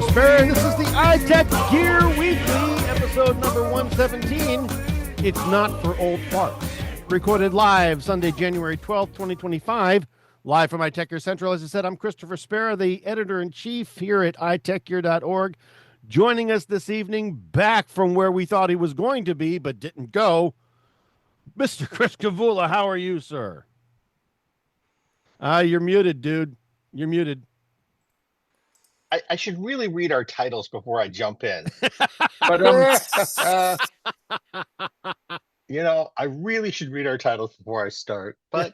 Christopher Spera, and this is the iTechGear Weekly, episode number 117. It's not for old farts. Recorded live Sunday, January 12th, 2025. Live from iTechGear Central. As I said, I'm Christopher Spera, the editor-in-chief here at iTechGear.org. Joining us this evening, back from where we thought he was going to be, but didn't go, Mr. Chris Gavula. How are you, sir? You're muted, dude. You're muted. I should really read our titles before I jump in. But I really should read our titles before I start. But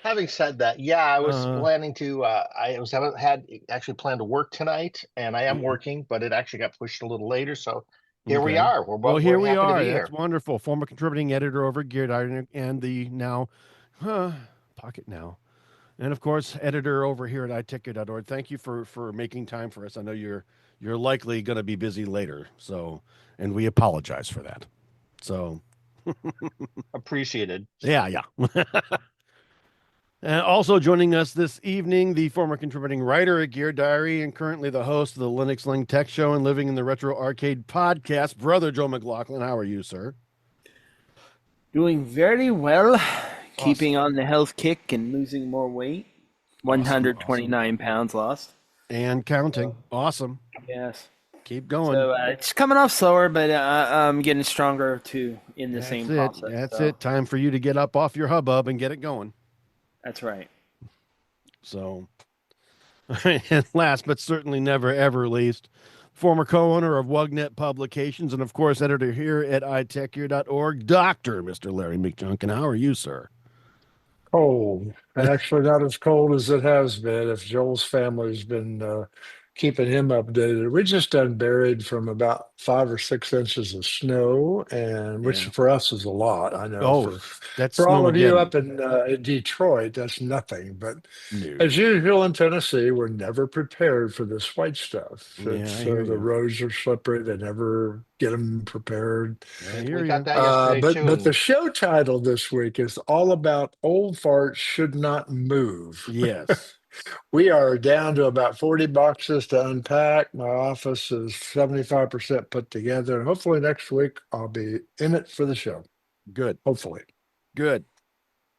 having said that, I was planning to. Haven't had actually planned to work tonight, and I am working, but it actually got pushed a little later. So here we are. We're here we are. That's wonderful. Former contributing editor over at Gear Diary and the now Pocket Now. And of course, editor over here at iTechGear.org. Thank you for making time for us. I know you're likely going to be busy later, and we apologize for that. So appreciated. Yeah. And also joining us this evening, the former contributing writer at Gear Diary and currently the host of the Linux Link Tech Show and Living in the Retro Arcade podcast, Brother Joe McLaughlin. How are you, sir? doing very well. Keeping on the health kick and losing more weight. 129 pounds lost. And counting. Awesome. Yes. Keep going. So it's coming off slower, but I'm getting stronger too in the same process. That's it. Time for you to get up off your hubbub and get it going. That's right. So, and last but certainly never ever least, former co-owner of WUGNET Publications and of course editor here at iTechGear.org, Dr. Mr. Larry McJunkin. How are you, sir? Cold. Actually, not as cold as it has been. If Joel's family's been keeping him updated, we just done buried from about 5 or 6 inches of snow, and which for us is a lot. I know. That's for all of you up in Detroit, that's nothing. But as usual in Tennessee, we're never prepared for this white stuff. So the roads are slippery. They never get them prepared. Got that yesterday, but the show title this week is all about old farts should not move. Yes. We are down to about 40 boxes to unpack. My office is 75% put together, and hopefully next week I'll be in it for the show. Good. Hopefully. Good.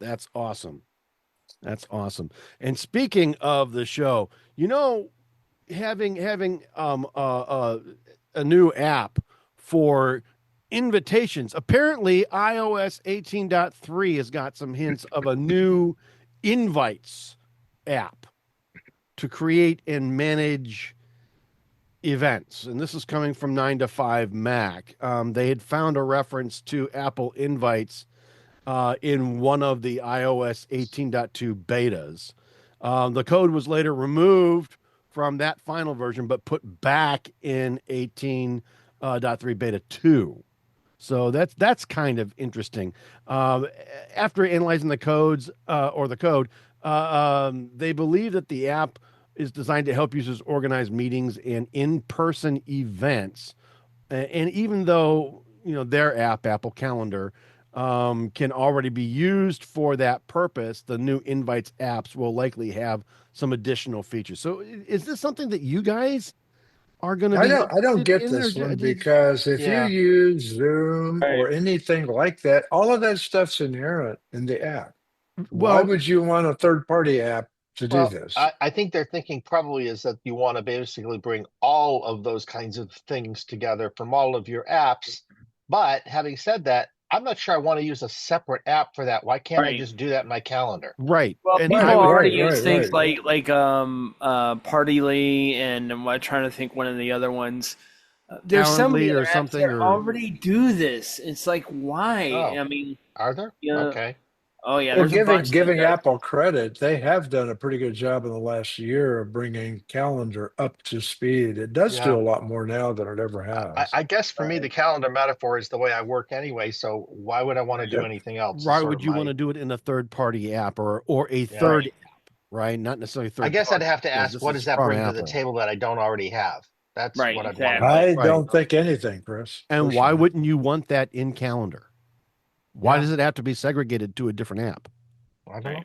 That's awesome. And speaking of the show, having a new app for invitations. Apparently, iOS 18.3 has got some hints of a new invites app to create and manage events. And this is coming from 9 to 5 Mac. They had found a reference to Apple invites in one of the iOS 18.2 betas. The code was later removed from that final version, but put back in 18.3 beta 2. So that's kind of interesting. After analyzing the code, they believe that the app is designed to help users organize meetings and in-person events. And even though, their app, Apple Calendar, can already be used for that purpose, the new Invites apps will likely have some additional features. So is this something that you guys are going to I don't get this one because if you use Zoom or anything like that, all of that stuff's inherent in the app. Why would you want a third-party app to do this? I think their thinking probably is that you want to basically bring all of those kinds of things together from all of your apps. But having said that, I'm not sure I want to use a separate app for that. Why can't I just do that in my calendar? Right. Well, people already use things like Partily, and I'm trying to think one of the other ones. There's somebody or something that already do this. It's like, why? Oh. I mean, are there? Okay. Oh yeah. Well, giving Apple credit, they have done a pretty good job in the last year of bringing Calendar up to speed. It does do a lot more now than it ever has. I guess for me, the calendar metaphor is the way I work anyway. So why would I want to do anything else? Why would you want to do it in a third-party app or a third app, right? Not necessarily third. I guess I'd have to ask, what does that bring to the table that I don't already have? That's what I'd want. I don't think anything, Chris. And why wouldn't you want that in Calendar? Why does it have to be segregated to a different app? I don't know.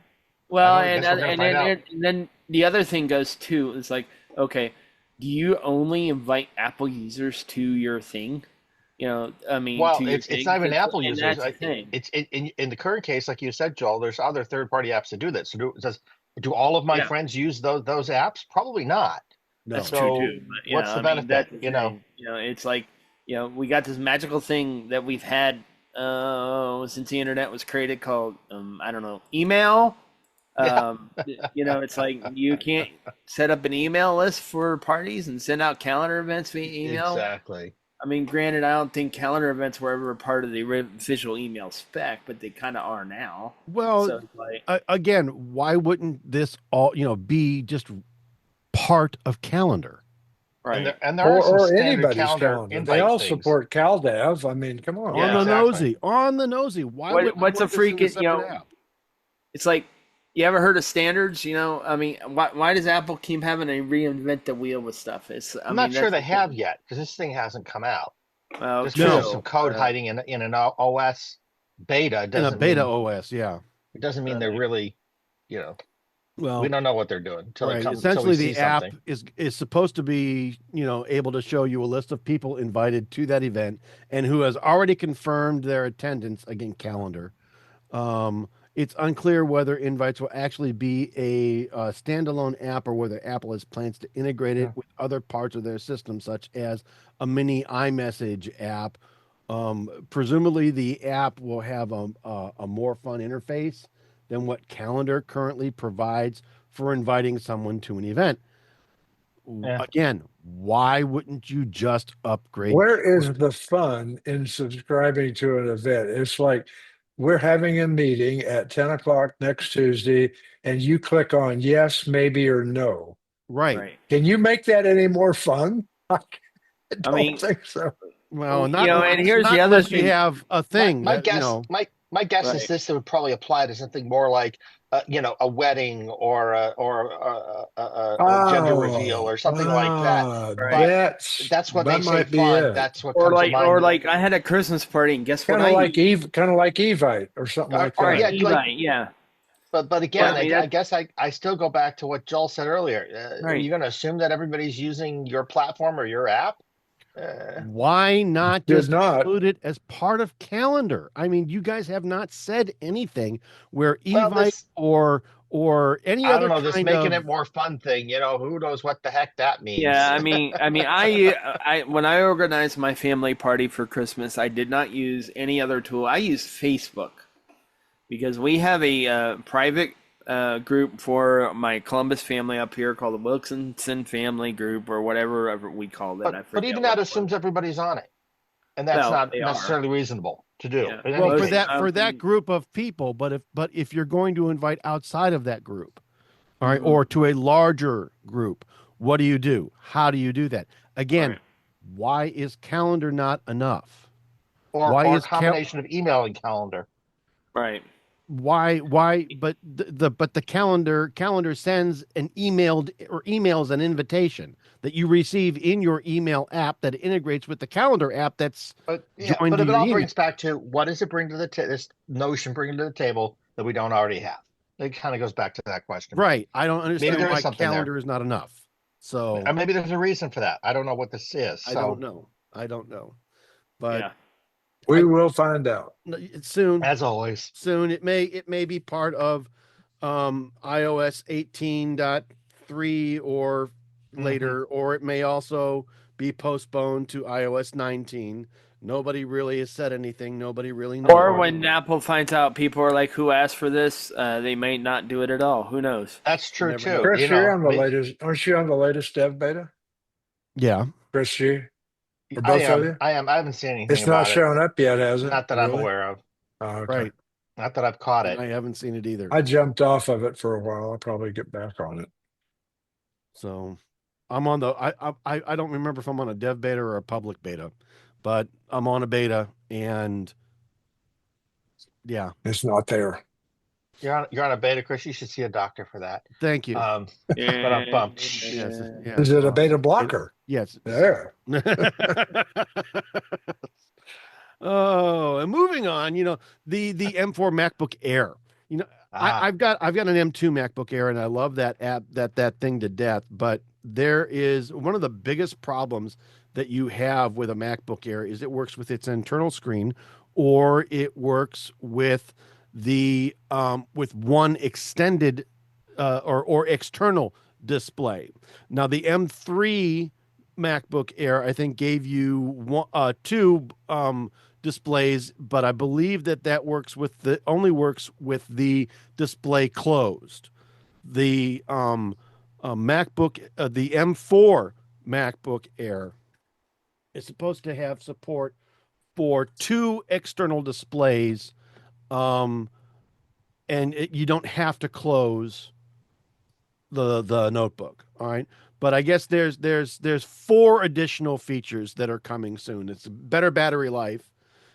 Well, and then the other thing goes too is like, okay, do you only invite Apple users to your thing? I mean, Well, to your it's not thing, even Apple and users. that's the thing. It's in the current case, like you said, Joel. There's other third-party apps that do that. So do all of my Yeah, friends use those apps? Probably not. that's No. true So too. But what's the I mean, benefit? that's the thing. It's like we got this magical thing that we've had since the internet was created called I don't know, email. Yeah, It's like you can't set up an email list for parties and send out calendar events via email. exactly. I mean, granted, I don't think calendar events were ever a part of the official email spec, but they kind of are now. Well, So it's like, again, why wouldn't this all, be just part of calendar? right, And there are some or standard anybody's calendar calendar. They invite all things. support CalDAV. I mean, come on. On yeah. the Exactly. nosy, on the nosy. Why would you What's a want this in a freaking separate app? It's like, you ever heard of standards? I mean, why does Apple keep having to reinvent the wheel with stuff? I I'm mean, not sure that's they the have thing. yet because this thing hasn't come out. Well, Just because No, there's some true. code hiding in an OS beta in a doesn't beta mean OS, yeah. they're really, you know, we Well, don't know what they're doing right. until we Essentially, see the app something. is supposed to be, able to show you a list of people invited to that event and who has already confirmed their attendance, again, calendar. It's unclear whether invites will actually be a standalone app or whether Apple has plans to integrate it Yeah. with other parts of their system, such as a mini iMessage app. Presumably, the app will have a more fun interface than what Calendar currently provides for inviting someone to an event. Yeah. Again, why wouldn't you just upgrade Where is Calendar? the fun in subscribing to an event? It's like we're having a meeting at 10 o'clock next Tuesday, and you click on yes, maybe, or no. Right. Right. Can you make that any more fun? I I don't mean, think so. Well, not and unless here's the not other unless you thing. have a My thing my that, guess my guess is Right. this would probably apply to something more like a wedding or a gender reveal Oh, or something like that. Right. But that's when they that say might be fun. it. That's what comes to Or mind. like I had a Christmas party, and guess what I used? Kind of like Evite or something like Or that. Yeah, like Evite, yeah. but But again, I mean, I that's guess I still go back to what Joel said earlier. Are right. you going to assume that everybody's using your platform or your app? Uh, why not Did just not. include it as part of calendar? I mean, you guys have not said anything where well, Evite this or any I don't other know, this kind making of it more fun thing. Who knows what the heck that Yeah, means? I when I organized my family party for Christmas, I did not use any other tool. I used Facebook because we have a private group for my Columbus family up here called the Wilkinson Family Group or whatever we called it. I But forget even what that it was. assumes everybody's on it, and that's Well, not they are. necessarily reasonable to do Yeah. in well any for Most case. that group of people, but if you're going to invite outside of that group, all right, mhm. or to a larger group, what do you do? How do you do that? Again, Right. why is calendar not enough? Or Why a is combination of email and calendar. Right. why but the calendar sends an emailed or emails an invitation that you receive in your email app that integrates with the calendar app that's But yeah, joined but to if it your all email. brings back to what does it bring to this notion bring to the table that we don't already have? It kind of goes back to that question. Right, I don't Maybe understand there is why something there. calendar is not enough, Or so maybe there's a reason for that. I don't know what this is. So I don't know, but Yeah. We I will find out. soon as always, it may be part of iOS 18.3 or hmm later, or it may also be postponed to iOS 19. Nobody really has said anything. Nobody really Or knows. when Apple finds out people are like, "Who asked for this?" They may not do it at all. Who knows? that's You true never too. know. Chris, you're on the latest. Aren't you on the latest dev beta? Yeah. Chris, you or I both of am. you? I am. I haven't seen anything It's not about it. showing up yet, has it? Not that I'm Really? aware of. Oh, okay. Right. Not that I've caught And it. I haven't seen it either. I jumped off of it for a while. I'll probably get back on it. So I'm on the I don't remember if I'm on a dev beta or a public beta, but I'm on a beta and yeah. It's not there. You're on a beta, Chris. You should see a doctor for that. Thank you. Um, but I'm Yeah. bumped. Yes. Is Yes. it a beta blocker? Yes. There. Oh, and moving on, the M4 MacBook Air. Ah, I've got an M2 MacBook Air and I love that app that thing to death, but there is one of the biggest problems that you have with a MacBook Air is it works with its internal screen or it works with one extended or external display. Now the M3 MacBook Air I think gave you two displays, but I believe that works with the only works with the display closed. The the M4 MacBook Air is supposed to have support for two external displays, um, and you don't have to close the notebook. All right. But I guess there's four additional features that are coming soon. It's better battery life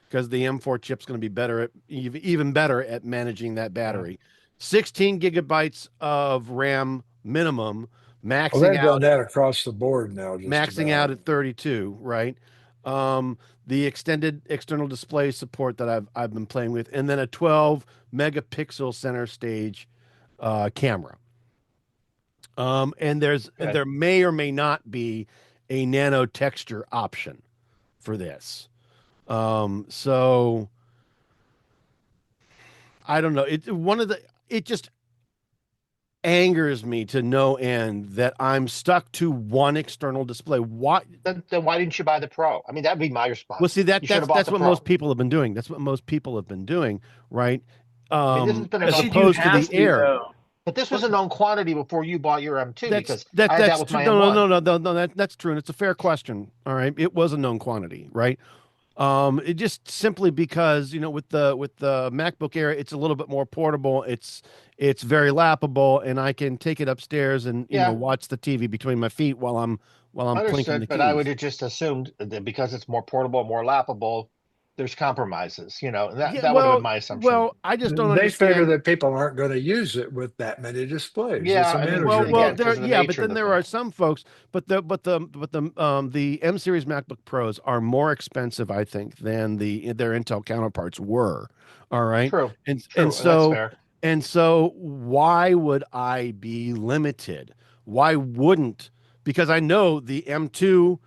because the M4 chip's going to be better at even better at managing that battery. 16 gigabytes of RAM minimum, Well, maxing they've done out that across the board now, just maxing out about. at 32, right? The extended external display support that I've been playing with, and then a 12 megapixel center stage camera. And okay. there may or may not be a nano texture option for this. So I don't know. It just angers me to no end that I'm stuck to one external display. Why? Then why didn't you buy the Pro? I mean, that'd be my Well, response. see You should have bought that's the what most Pro. people have been doing. That's what most people have been doing, right? I mean, this has been a Why As known, should you opposed to have the to Air. though? but this was Well, a known quantity before you bought your M2 because I had that that's with true. my No, no, M1. no, no, no, no. That's true, and it's a fair question. All right, it was a known quantity, right? It just simply because with the MacBook Air, it's a little bit more portable. It's very lappable, and I can take it upstairs and Yeah, watch the TV between my feet while I'm plinking the understood. But I would keys. have just assumed that because it's more portable, more lappable, there's compromises. And that Yeah, that would have been my assumption. I just don't They figure understand. that people aren't going to use it with that many displays. It's Yeah, a I mean, Well, management well, again, game. there, because of the yeah, but nature of then the there thing. are some folks, but the M series MacBook Pros are more expensive, I think, than their Intel counterparts were. All right, True, and true, and that's fair. why would I be limited? Why wouldn't? Because I know the M2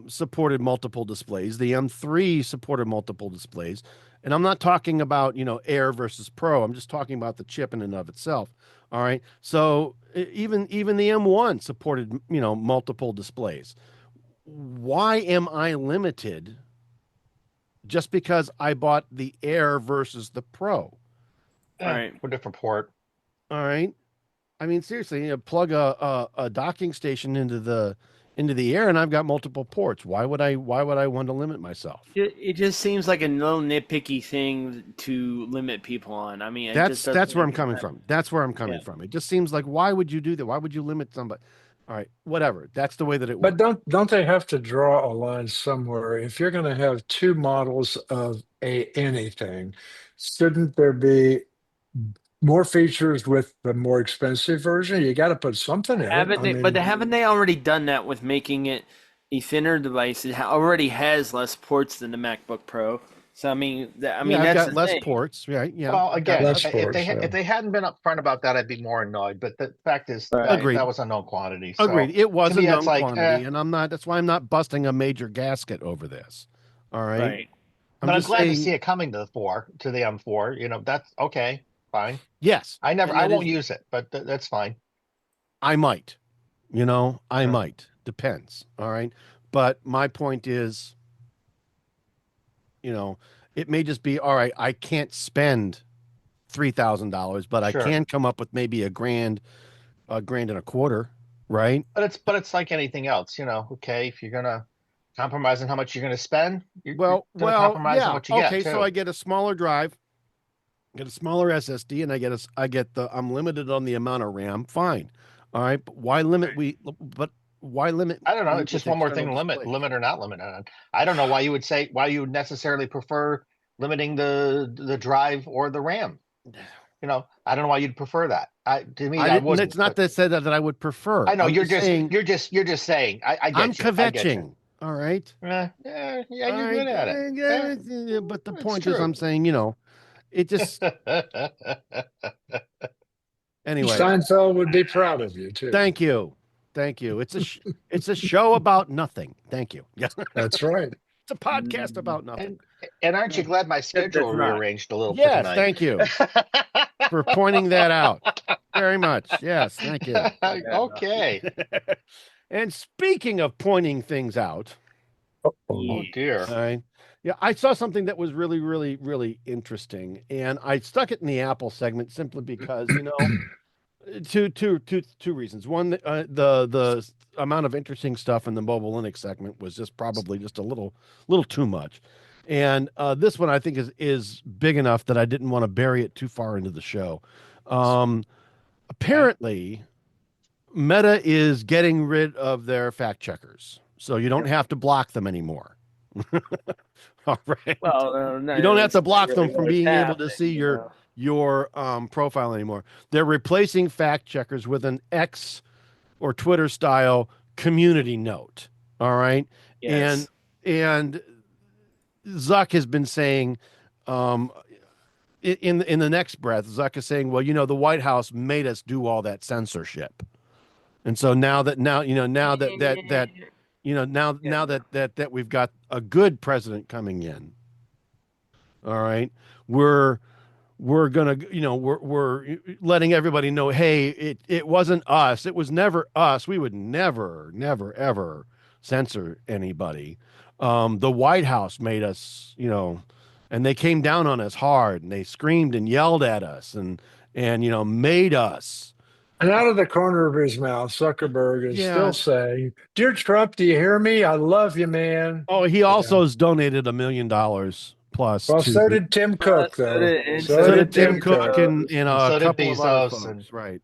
supported multiple displays, the M3 supported multiple displays, and I'm not talking about Air versus Pro. I'm just talking about the chip in and of itself. All right. So even the M1 supported, multiple displays. Why am I limited just because I bought the Air versus the Pro? Right. For different port. All right. I mean, seriously, plug a docking station into the Air, and I've got multiple ports. Why would I want to limit myself? It just seems like a little nitpicky thing to limit people on. I mean, it just doesn't That's where make I'm coming sense. from. That's where I'm Yeah. coming from. It just seems like why would you do that? Why would you limit somebody? All right, whatever. That's the way that it But works. don't they have to draw a line somewhere? If you're going to have two models of anything, shouldn't there be more features with the more expensive version? You got to put something in it. Haven't I they? But mean, haven't they already done that with making it a thinner device? It already has less ports than the MacBook Pro. So I Yeah, mean I've that's got the less thing. ports. Right? Yeah, Well, I've got again, less less. ports. if So. they hadn't been upfront about that, I'd be more annoyed. But the fact is Right. that Agreed. was a known quantity. Agreed. So It to was a me, that's known like, quantity, and that's why I'm not busting a major gasket over this. All right. Right. I'm but I'm just glad to see saying it coming to the M4. That's okay, fine. yes, I and that won't is use it, but that's fine. I might. I Sure, might. Depends. All right. But my point is, you know, it may just be all right. I can't spend $3,000, but I sure. can come up with maybe a grand and a quarter, right? But it's like anything else. Okay, if you're gonna compromise on how much you're gonna spend, you're gonna compromise on Yeah. what you get Okay, so too. I get a smaller drive, get a smaller SSD, and I get I'm limited on the amount of RAM. Fine. All right, but why limit I don't know. me It's just with one more thing external to displays? limit or not limit on. I don't know why you would necessarily prefer limiting the drive or the RAM. I don't know why you'd prefer that. To me, I I didn't. It's wouldn't. not But that said that I would prefer. I know I'm just saying you're just saying. I I'm get you. I get you. kvetching. All right. Yeah, All you're right. good at it. But the It's point is, true. I'm saying, it just anyway. Seinfeld would be proud of you too. Thank you, thank you. It's a show about nothing. Thank you. Yeah, That's right. it's a podcast about nothing. and and aren't you glad my schedule That's not. rearranged a little for Yes, tonight? thank you for pointing that out. Very much. Yes, thank you. Okay. And speaking of pointing things out, Oh Yeah. dear. all right. Yeah, I saw something that was really, really, really interesting, and I stuck it in the Apple segment simply because, two reasons. One, the amount of interesting stuff in the mobile Linux segment was just probably just a little too much, and this one I think is big enough that I didn't want to bury it too far into the show. Apparently, Meta is getting rid of their fact checkers, so you don't have to block them anymore. All right. Well, no, You don't have it's to not block really them from what's being able to happening, see your profile anymore. They're replacing fact checkers with an X or Twitter style community note. All right. Yes. And Zuck has been saying in the next breath, Zuck is saying, well, the White House made us do all that censorship. And so now that we've got a good president coming in, all right, we're gonna, we're letting everybody know, hey, it wasn't us. It was never us. We would never, never, ever censor anybody. The White House made us, and they came down on us hard, and they screamed and yelled at us, and made us. And out of the corner of his mouth, Zuckerberg is Yeah. still saying, "Dear Trump, do you hear me? I love you, man." Oh, he Yeah. also has donated $1 million plus Well, to so the. did Tim Cook, though. So So did did Tim Tim Cook Cook. and And a so did couple of other Bezos and folks, right?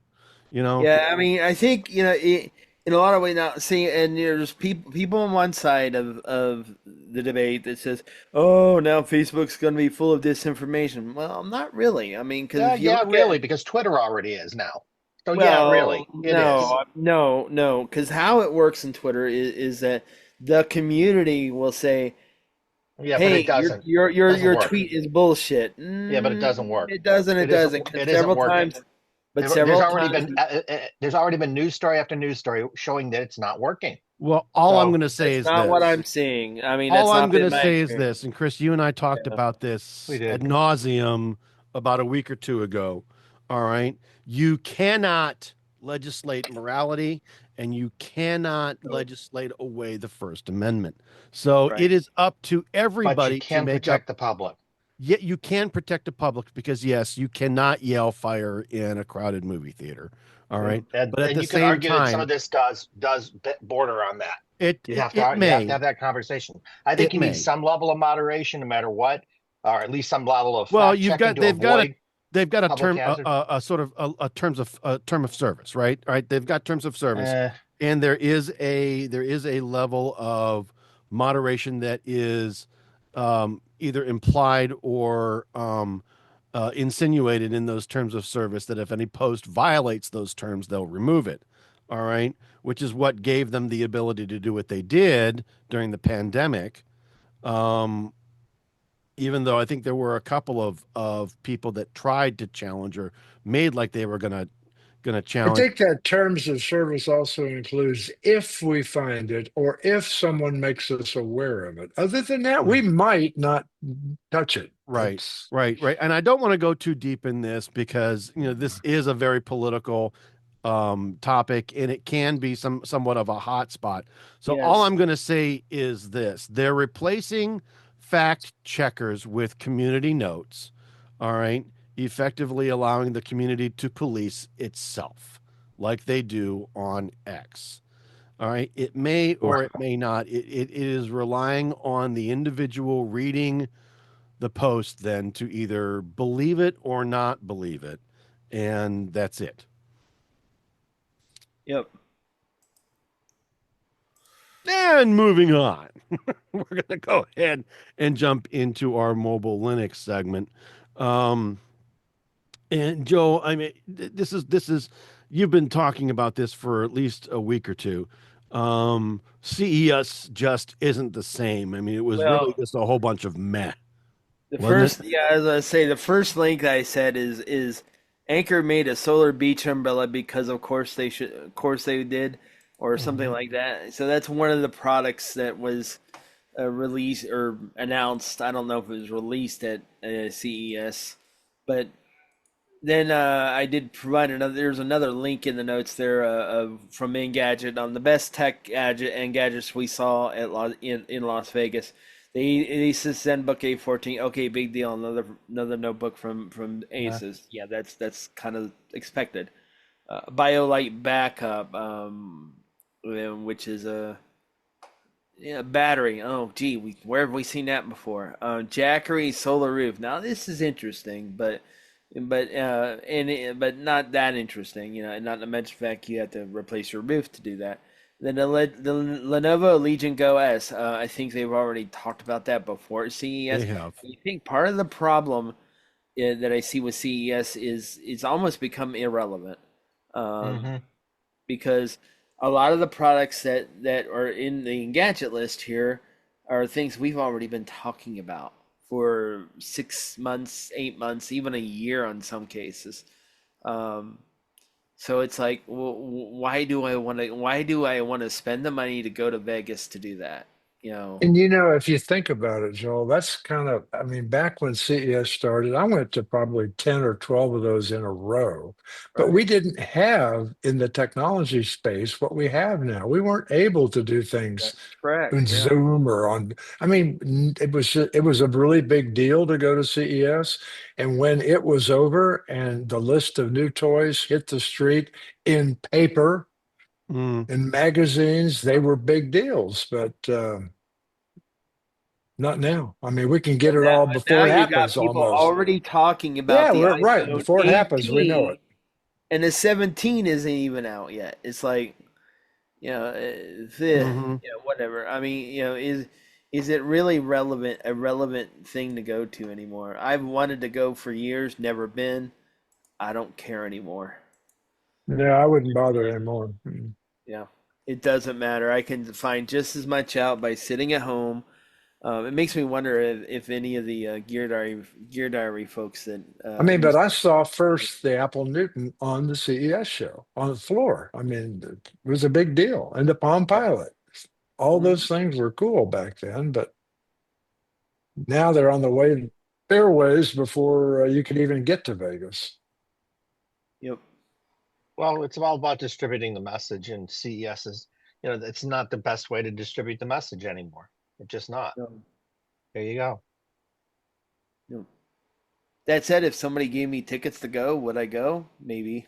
You know, Yeah, I mean, I think in a lot of ways now. See, and there's people on one side of the debate that says, "Oh, now Facebook's going to be full of disinformation." Well, not really. I mean, because yeah, if you yeah, look really, at, because Twitter already is now. So yeah, well, really, it is. no, because how it works in Twitter is that the community will say, Yeah, but it "Hey, your doesn't. your your Doesn't your work. tweet is bullshit." Yeah, but it doesn't work. It doesn't. It It isn't. doesn't. Because It isn't working. several times. There's already been news story after news story showing that it's not working. well, all I'm So going to say That's is not what this. I'm seeing. I mean, All that's I'm not going been to my say is experience. this, and Chris, you and I talked Yeah. about we this ad did. nauseum about a week or two ago. All right, you cannot legislate morality, and you cannot legislate away the First Amendment. So Right. it is up to But you everybody to can make up. protect the public. Yet you can protect the public because yes, you cannot yell fire in a crowded movie theater. All right. And But at and the you can same argue that some of time, this does border on that. it You it, have it to you have to may, have that conversation. I think it you need may. some level of moderation no matter what, or at least some level of Well, fact checking to they've got a avoid public term hazard. a sort of a term of service, right? Right. They've got terms of service, Eh, and there is a level of moderation that is either implied or insinuated in those terms of service that if any post violates those terms, they'll remove it. All right, which is what gave them the ability to do what they did during the pandemic. Um, Even though I think there were a couple of people that tried to challenge or made like they were gonna I challenge. think that terms of service also includes if we find it or if someone makes us aware of it. Other than that, we might not touch it. Right, That's right. And I don't want to go too deep in this because this is a very political topic and it can be somewhat of a hot spot. So all Yes. I'm going to say is this: they're replacing fact checkers with community notes. All right, effectively allowing the community to police itself, like they do on X. All right, it may or it may not. It is relying on the individual reading the post then to either believe it or not believe it. And that's it. Yep. And moving on, we're going to go ahead and jump into our mobile Linux segment. Um, and Joe, I mean, this is, you've been talking about this for at least a week or two. CES just isn't the same. I mean, it was really Well, just a whole bunch of meh. The wasn't it? first, yeah, as I say, the first link I said is Anchor made a solar beach umbrella because of course of course they did, or something Mhm. like that. So that's one of the products that was released or announced. I don't know if it was released at CES, but then I did provide another. There's another link in the notes there from Engadget on the best tech gadget and gadgets we saw at in Las Vegas. The Asus ZenBook A14. Okay, big deal. Another notebook from Yeah. Asus. Yeah, that's kind of expected. BioLite backup, which is a yeah, battery. Oh, gee, where have we seen that before? Jackery solar roof. Now this is interesting, but not that interesting. You know, and not to mention the fact you have to replace your roof to do that. Then the Lenovo Legion Go S. I think they've already talked about that before at They CES. have. I think part of the problem that I see with CES is it's almost become irrelevant. Um, Hmm. because a lot of the products that are in the gadget list here are things we've already been talking about for 6 months, 8 months, even a year on some cases. Um, so it's like, well, why do I want to spend the money to go to Vegas to do that? You know, And you know, if you think about it, Joel, that's kind of, I mean, back when CES started, I went to probably 10 or 12 of those in a row, but we right? didn't have in the technology space what we have now. We weren't able to do things That's correct. in Yeah. Zoom or on, I mean, it was a really big deal to go to CES. And when it was over and the list of new toys hit the street in paper, Mm. in magazines, they were big deals. But not now. I mean, we can get it all But now before it you got happens people almost. already talking about Yeah, the we're right. iPhone Before it happens, we know 18, it. and the 17 isn't even out yet. It's like, Hmm. whatever. I mean, is it really a relevant thing to go to anymore? I've wanted to go for years, never been. I don't care anymore. Yeah, I wouldn't bother anymore. Yeah, it doesn't matter. I can find just as much out by sitting at home. It makes me wonder if any of the Gear Diary folks that I mean, but use I saw first the Apple Newton on the CES show on the floor. I mean, it was a big deal. And the Palm Pilot. All those things were cool back then, but now they're on the way airways before you could even get to Vegas. Yep. Well, it's all about distributing the message, and CES is, it's not the best way to distribute the message anymore. It's just not. No, There you go. no. That said, if somebody gave me tickets to go, would I go? Maybe.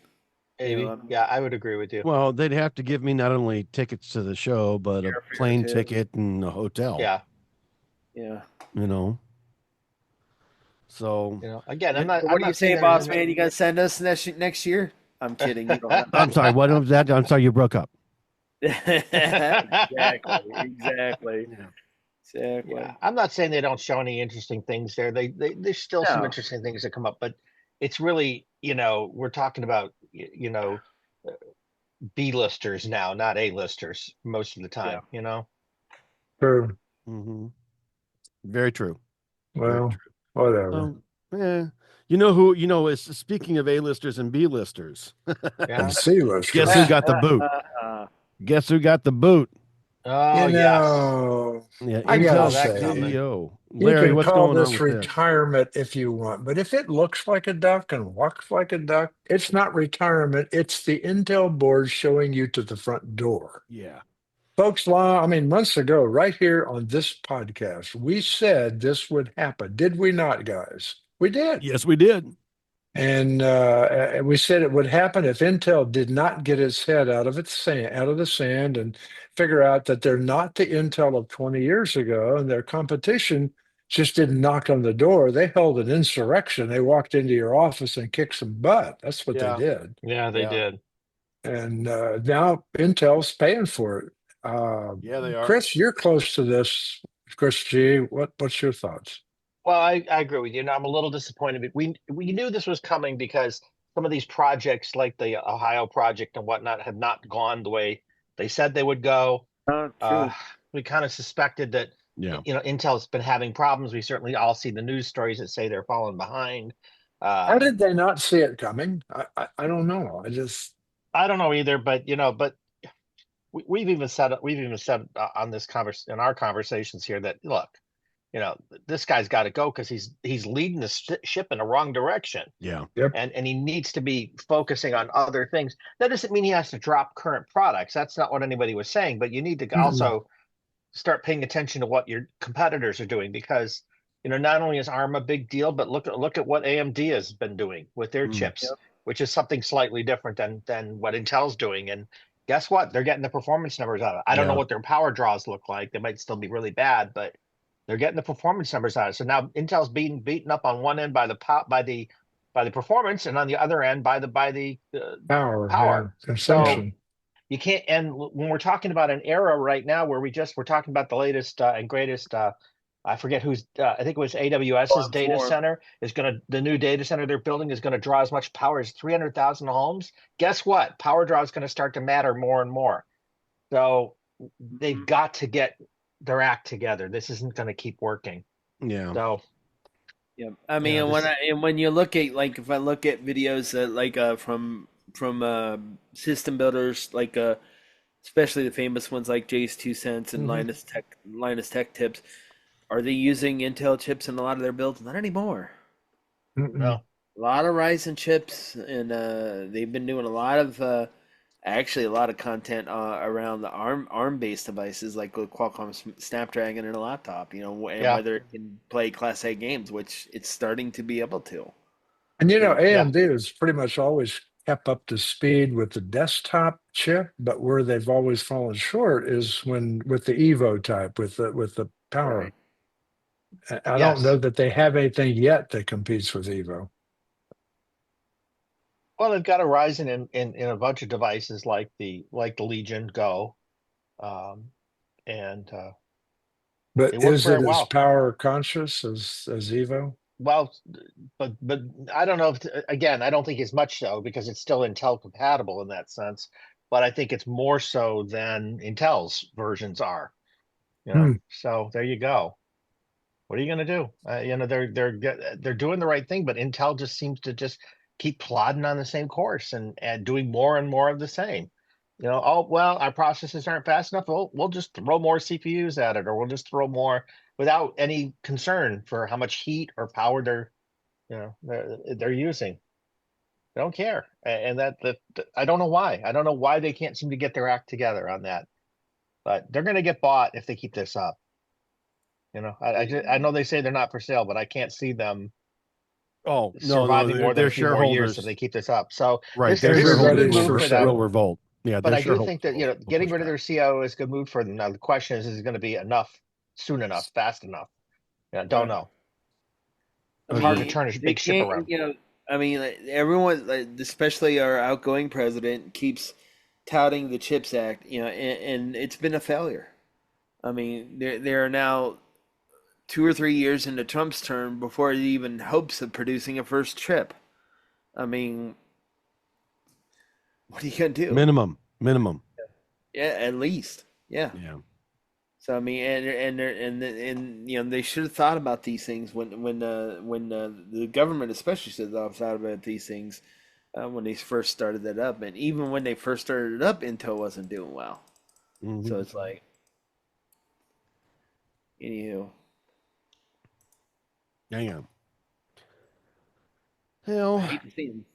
Maybe. I'm Yeah, I would agree with you. Well, they'd have to give me not only tickets to the show, but a airfare plane too. ticket and a hotel, Yeah. Yeah. you know. So, Again, I'm it, not So I'm what do you not say, saying there's boss man? You gonna send us next year? I'm kidding. You don't have I'm sorry, what was that? I'm sorry, you broke up. exactly. Exactly. Yeah. Yeah, Exactly. I'm not saying they don't show any interesting things there. There's still some No. interesting things that come up, but it's really, we're talking about, B-listers now, not A-listers most of the Yeah. time. True. Hmm. Very true. Very Well, true. whatever. So, yeah. You know who, is speaking of A-listers and B-listers. And Yeah. Guess who C-listers. got the boot? Guess who got the boot? Oh, You yes. know, Yeah, I I gotta saw Intel that coming. say, CEO. you Larry, can what's call going on this with this? retirement if you want, but if it looks like a duck and walks like a duck, it's not retirement. It's the Intel board showing you to the front door. Yeah. Folks, I mean, months ago, right here on this podcast, we said this would happen. Did we not, guys? We did. Yes, we did. And we said it would happen if Intel did not get its head out of the sand, and figure out that they're not the Intel of 20 years ago, and their competition just didn't knock on the door. They held an insurrection. They walked into your office and kicked some butt. That's what they Yeah. did. Yeah, they Yeah. did. And now Intel's paying for it. Yeah, they are. Chris, you're close to this. Chris G, what's your thoughts? Well, I agree with you. I'm a little disappointed. We knew this was coming because some of these projects, like the Ohio project and whatnot, have not gone the way they said they would go. True. We kind of suspected that Yeah. Intel's been having problems. We certainly all see the news stories that say they're falling behind. How Um, did they not see it coming? I don't know. I just I don't know either, but we've even said on this in our conversations here that look, this guy's got to go because he's leading the ship in the wrong direction, Yeah. yep. and he needs to be focusing on other things. That doesn't mean he has to drop current products. That's not what anybody was saying. But you need to Mm-mm. also start paying attention to what your competitors are doing because not only is ARM a big deal, but look at what AMD has been doing with their Mm. chips, which is something slightly different than what Intel's doing. And guess what? They're getting the performance numbers out of it. I don't know Yeah. what their power draws look like. They might still be really bad, but they're getting the performance numbers out of it. So now Intel's being beaten up on one end by the performance, and on the other end by the Power, yeah, power. Yeah. So consumption. you can't, and when we're talking about an era right now where we're talking about the latest and greatest, I forget I think it was AWS's Farm data form. center the new data center they're building is going to draw as much power as 300,000 homes. Guess what? Power draw is going to start to matter more and more. So they've Mhm. got to get their act together. This isn't going to keep working. Yeah. So Yeah, I Yeah, mean, this when you look at like if I look at videos that from system builders especially the famous ones like Jay's Two Cents and mhm. Linus Tech Tips, are they using Intel chips in a lot of their builds? Not anymore. Mm-mm. no, A lot of Ryzen chips, and they've been doing a lot of actually a lot of content around the ARM based devices like with Qualcomm Snapdragon in a laptop. And yeah, whether it can play Class A games, which it's starting to be able to. And yeah. AMD has pretty much always kept up to speed with the desktop chip, but where they've always fallen short is when with the Evo type, with the power. Right. I don't know Yes. that they have anything yet that competes with Evo. Well, they've got a Ryzen in a bunch of devices like the Legion Go, um, and But they work is very it as well. power conscious as Evo? Well, but I don't know if again, I don't think as much so because it's still Intel compatible in that sense. But I think it's more so than Intel's versions are. Hmm. So there you go. What are you going to do? They're doing the right thing, but Intel just seems to just keep plodding on the same course and doing more and more of the same. Oh well, our processes aren't fast enough. We'll just throw more CPUs at it, or we'll just throw more without any concern for how much heat or power they're using. They don't care, and I don't know why. I don't know why they can't seem to get their act together on that. But they're going to get bought if they keep this up. I know they say they're not for sale, but I can't see them Oh, no, no, surviving more than they're a few more years if shareholders. they keep this up. So Right. this Their this is a good shareholders Everybody's move for for will them. sale. revolt. Yeah, But their I do think shareholders that will getting push rid of back. their CIO is a good move for them. Now the question is it going to be enough soon enough, fast enough? Don't Right. know. I It's hard to Mhm. mean, turn a they big ship can't, around. I mean, like, everyone, especially our outgoing president, keeps touting the CHIPS Act, and it's been a failure. I mean, there are now 2 or 3 years into Trump's term before he even hopes of producing a first chip. I mean, what are you gonna do? Minimum. Minimum. Yeah, at least, yeah. Yeah. So I mean, and they should have thought about these things when the government especially should have thought about these things when they first started that up, and even when they first started it up, Intel wasn't doing well. So Hmm. it's like, anywho, Hang on. I Hell, hate to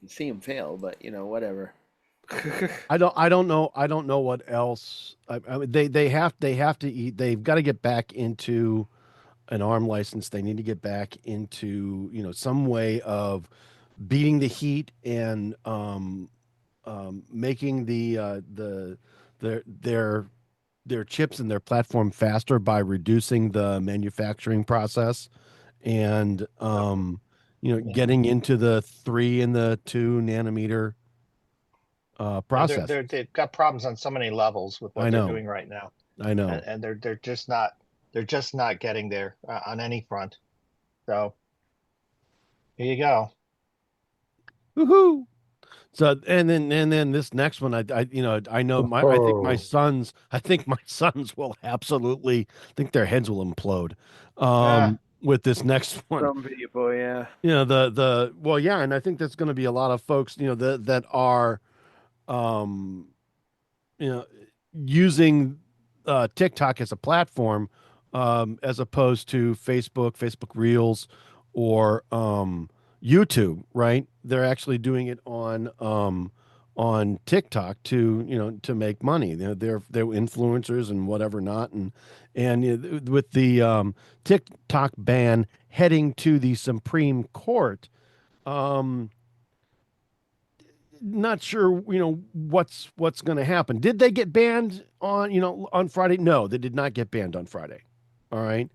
see him fail, but whatever. I don't know what else. I mean, they have to eat. They've got to get back into an arm license. They need to get back into, some way of beating the heat and making their their chips and their platform faster by reducing the manufacturing process and Yeah. getting into the 3 and the 2 nanometer Yeah, they're processes. they've got problems on so many levels with I what they're know, doing right now, I and, know. and they're just not getting there on any front. So here you go. Woohoo! So and then this next one, I know Oh, I think my sons will absolutely think their heads will implode, Yeah. with this next one. Some people, yeah. The well, yeah, and I think there's going to be a lot of folks, that are, um, you know, using TikTok as a platform, as opposed to Facebook Reels, or YouTube, right? They're actually doing it on TikTok to make money. They're influencers and whatever not, and with the TikTok ban heading to the Supreme Court. Um, Not sure, what's going to happen. Did they get banned on Friday? No, they did not get banned on Friday. All right.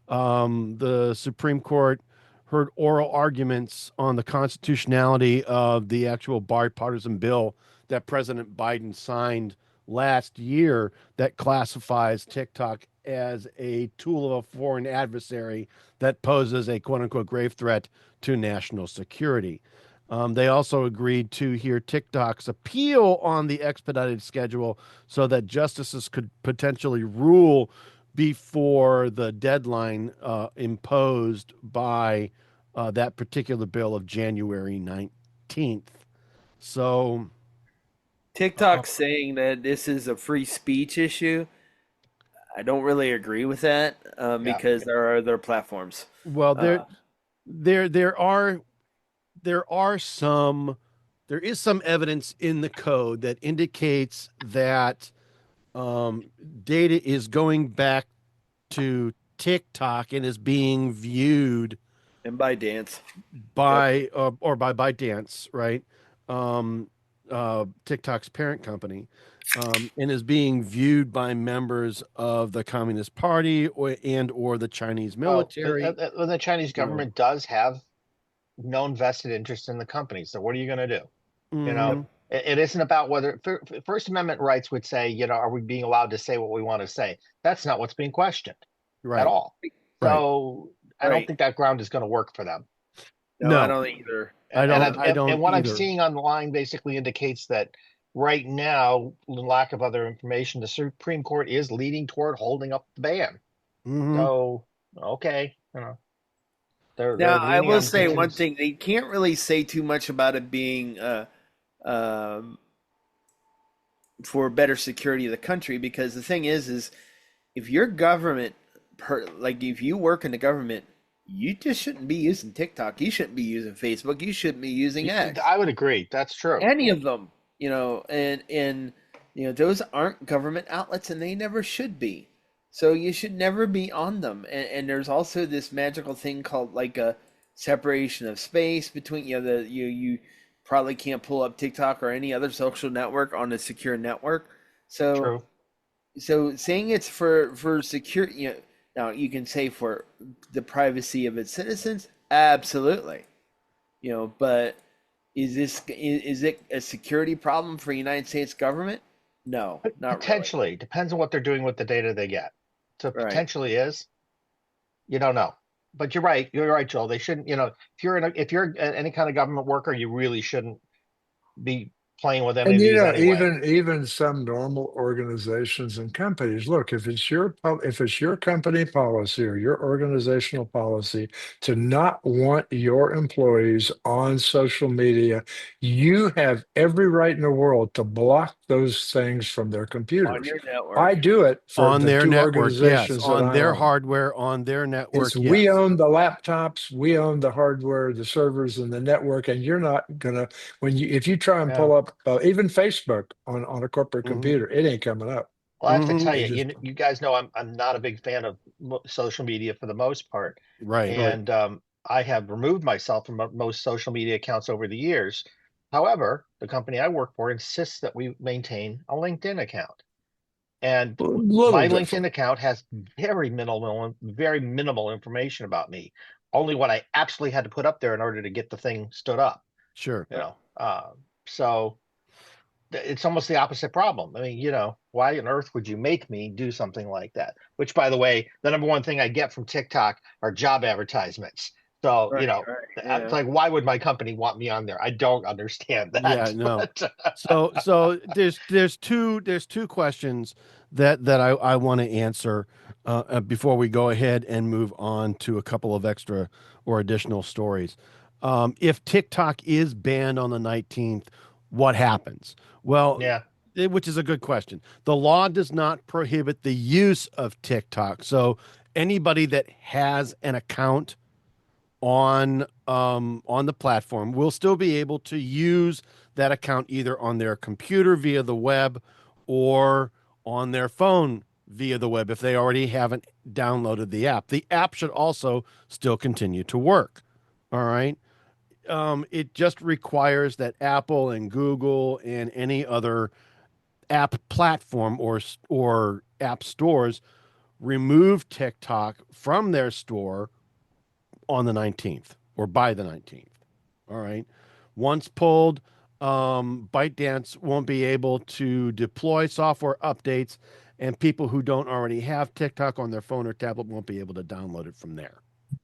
The Supreme Court heard oral arguments on the constitutionality of the actual bipartisan bill that President Biden signed last year that classifies TikTok as a tool of a foreign adversary that poses a quote unquote grave threat to national security. They also agreed to hear TikTok's appeal on the expedited schedule so that justices could potentially rule before the deadline imposed by that particular bill of January 19th. So, uh, TikTok saying that this is a free speech issue. I don't really agree with that Yeah. because there are other platforms. well, Uh, there, there are, there are some, there is some evidence in the code that indicates that um, data is going back to TikTok and is being viewed and by dance. Yep. by or by ByteDance, right? Um, TikTok's parent company, and is being viewed by members of the Communist Party or the Chinese Well, military. the Chinese You know, government does have known vested interest in the company. So what are you going to do? You know, mhm, it isn't about whether First Amendment rights would say, are we being allowed to say what we want to say? That's not what's being questioned at right, all. right. So I don't Right. think that ground is going to work for them. No, I No, don't either. I And don't what I'm either. seeing online basically indicates that right now, in lack of other information, the Supreme Court is leading toward holding up the ban. Hmm. So okay, they're Now, I leaning will on say one continuous. thing. They can't really say too much about it being um, for better security of the country because the thing is if your government, like if you work in the government, you just shouldn't be using TikTok. You shouldn't be using Facebook. You shouldn't be using X. I would agree. That's true. Any of them, and those aren't government outlets, and they never should be. So you should never be on them. And there's also this magical thing called like a separation of space between you probably can't pull up TikTok or any other social network on a secure network. So True. so saying it's for security, now you can say for the privacy of its citizens, absolutely. But is it a security problem for the United States government? No, not really. Potentially depends on what they're doing with the data they get. So Right. potentially is. You don't know. But you're right. You're right, Joel. They shouldn't. If you're any kind of government worker, you really shouldn't be playing with any And of you these know, anyway. even some normal organizations and companies, look, if it's your company policy or your organizational policy to not want your employees on social media, you have every right in the world to block those things from their On computers. your I network. do it for On the their two network, yes. organizations that On I their own. hardware, on their It's network, we yes. own the laptops, we own the hardware, the servers, and the network, and you're not gonna if you try and Yeah. pull up even Facebook on a corporate Hmm. computer, it ain't coming up. Well, I have to Hmm. tell They you, just you guys know I'm not a big fan of social media for the most part, Right. and I have removed myself from most social media accounts over the years. However, the company I work for insists that we maintain a LinkedIn account. And a little my LinkedIn different. account has very minimal information about me. Only what I absolutely had to put up there in order to get the thing stood up. Sure. You know, so it's almost the opposite problem. I mean, why on earth would you make me do something like that? Which, by the way, the number one thing I get from TikTok are job advertisements. So, Right, right, it's yeah. like, why would my company want me on there? I don't understand Yeah, that. no. But So there's two questions that I want to answer before we go ahead and move on to a couple of extra or additional stories. If TikTok is banned on the 19th, what happens? Well, yeah, which is a good question. The law does not prohibit the use of TikTok. So anybody that has an account on the platform will still be able to use that account either on their computer via the web or on their phone via the web if they already haven't downloaded the app. The app should also still continue to work. All right. It just requires that Apple and Google and any other app platform or app stores remove TikTok from their store on the 19th or by the 19th. All right. Once pulled, ByteDance won't be able to deploy software updates, and people who don't already have TikTok on their phone or tablet won't be able to download it from there.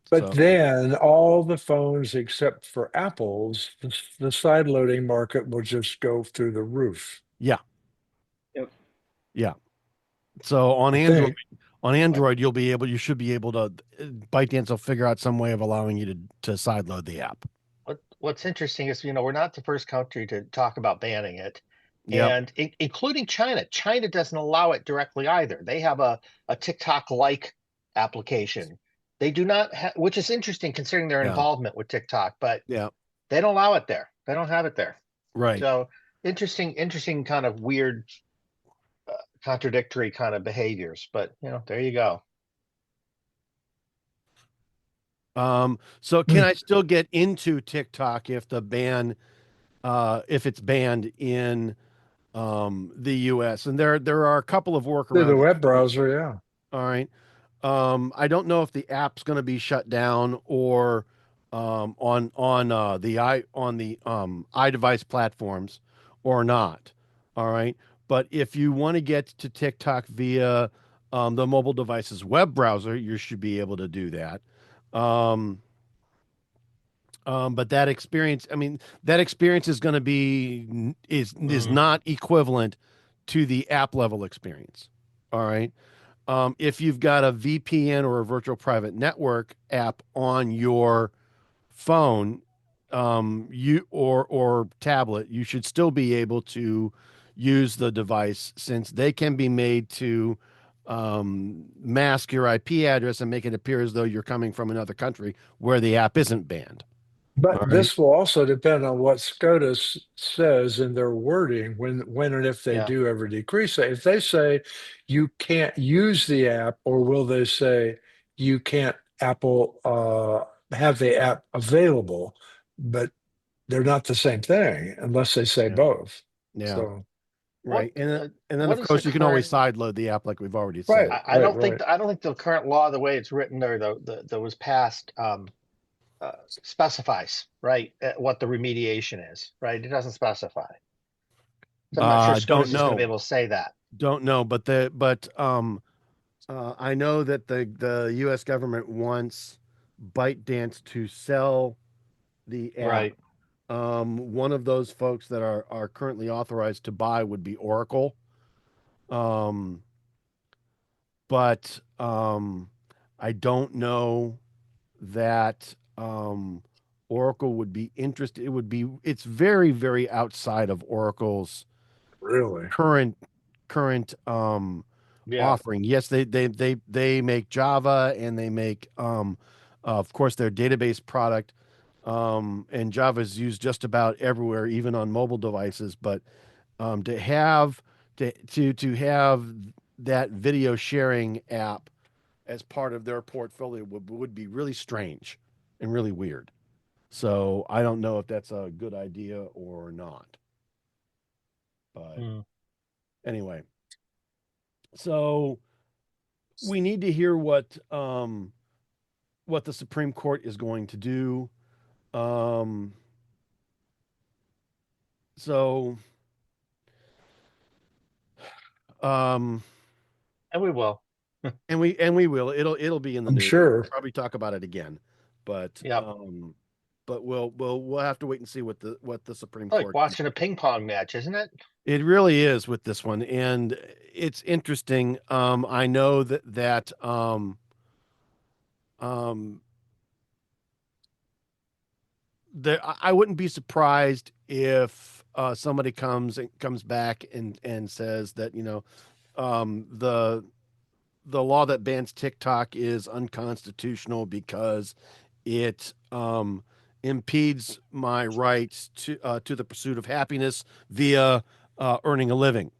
But So, then all the phones except for Apple's, the side loading market will just go through the roof. yeah, Yep. yeah. So I think. on Android, you should be able to, ByteDance will figure out some way of allowing you to sideload the app. what's interesting is, we're not the first country to talk about banning it, Yep. and including China. China doesn't allow it directly either. They have a TikTok-like application. They do not, which is interesting considering their Yeah. involvement with TikTok, but Yeah. they don't allow it there. They don't have it there. Right. So interesting kind of weird, contradictory kind of behaviors. But there you go. So can Hmm. I still get into TikTok if it's banned in the US? And there are a couple of Through the workarounds. web browser, yeah. All right. I don't know if the app's going to be shut down or on the iDevice platforms or not. All right. But if you want to get to TikTok via the mobile device's web browser, you should be able to do that. Um, but that experience, I mean, that experience is going to be is Mm, not equivalent to the app level experience. All right. If you've got a VPN or a virtual private network app on your phone, you or tablet, you should still be able to use the device since they can be made to mask your IP address and make it appear as though you're coming from another country where the app isn't banned. But All right. this will also depend on what SCOTUS says in their wording when and if they yeah. do ever decrease it. If they say you can't use the app, or will they say you can't Apple have the app available, but they're not the same thing unless they say Yeah. both. Yeah. So Right. And then What of is the course you can always current? side load the app like we've already right, said. right, right. I don't think the current law, the way it's written there, that was passed, specifies, right, what the remediation is, right? It doesn't specify. So I'm not sure Don't SCOTUS is going to be know. able to say that. Don't know, but I know that the U.S. government wants ByteDance to sell the app. Right. One of those folks that are currently authorized to buy would be Oracle. Um, but I don't know that Oracle would be interested. It's very, very outside of Oracle's Really. current current Yeah. offering. Yes, they make Java and they make of course their database product. And Java is used just about everywhere, even on mobile devices. But to have to have that video sharing app as part of their portfolio would be really strange and really weird. So I don't know if that's a good idea or not. But Mm. anyway, so we need to hear what the Supreme Court is going to do. Um, so um, And we will. and we will. It'll be in the I'm news. sure. Probably talk about it again. but Yep. we'll have to wait and see what the Supreme Like Court. watching a ping pong match, isn't it? It really is with this one, and it's interesting. I know um, I wouldn't be surprised if somebody comes back and says that the law that bans TikTok is unconstitutional because it impedes my rights to the pursuit of happiness via earning a living.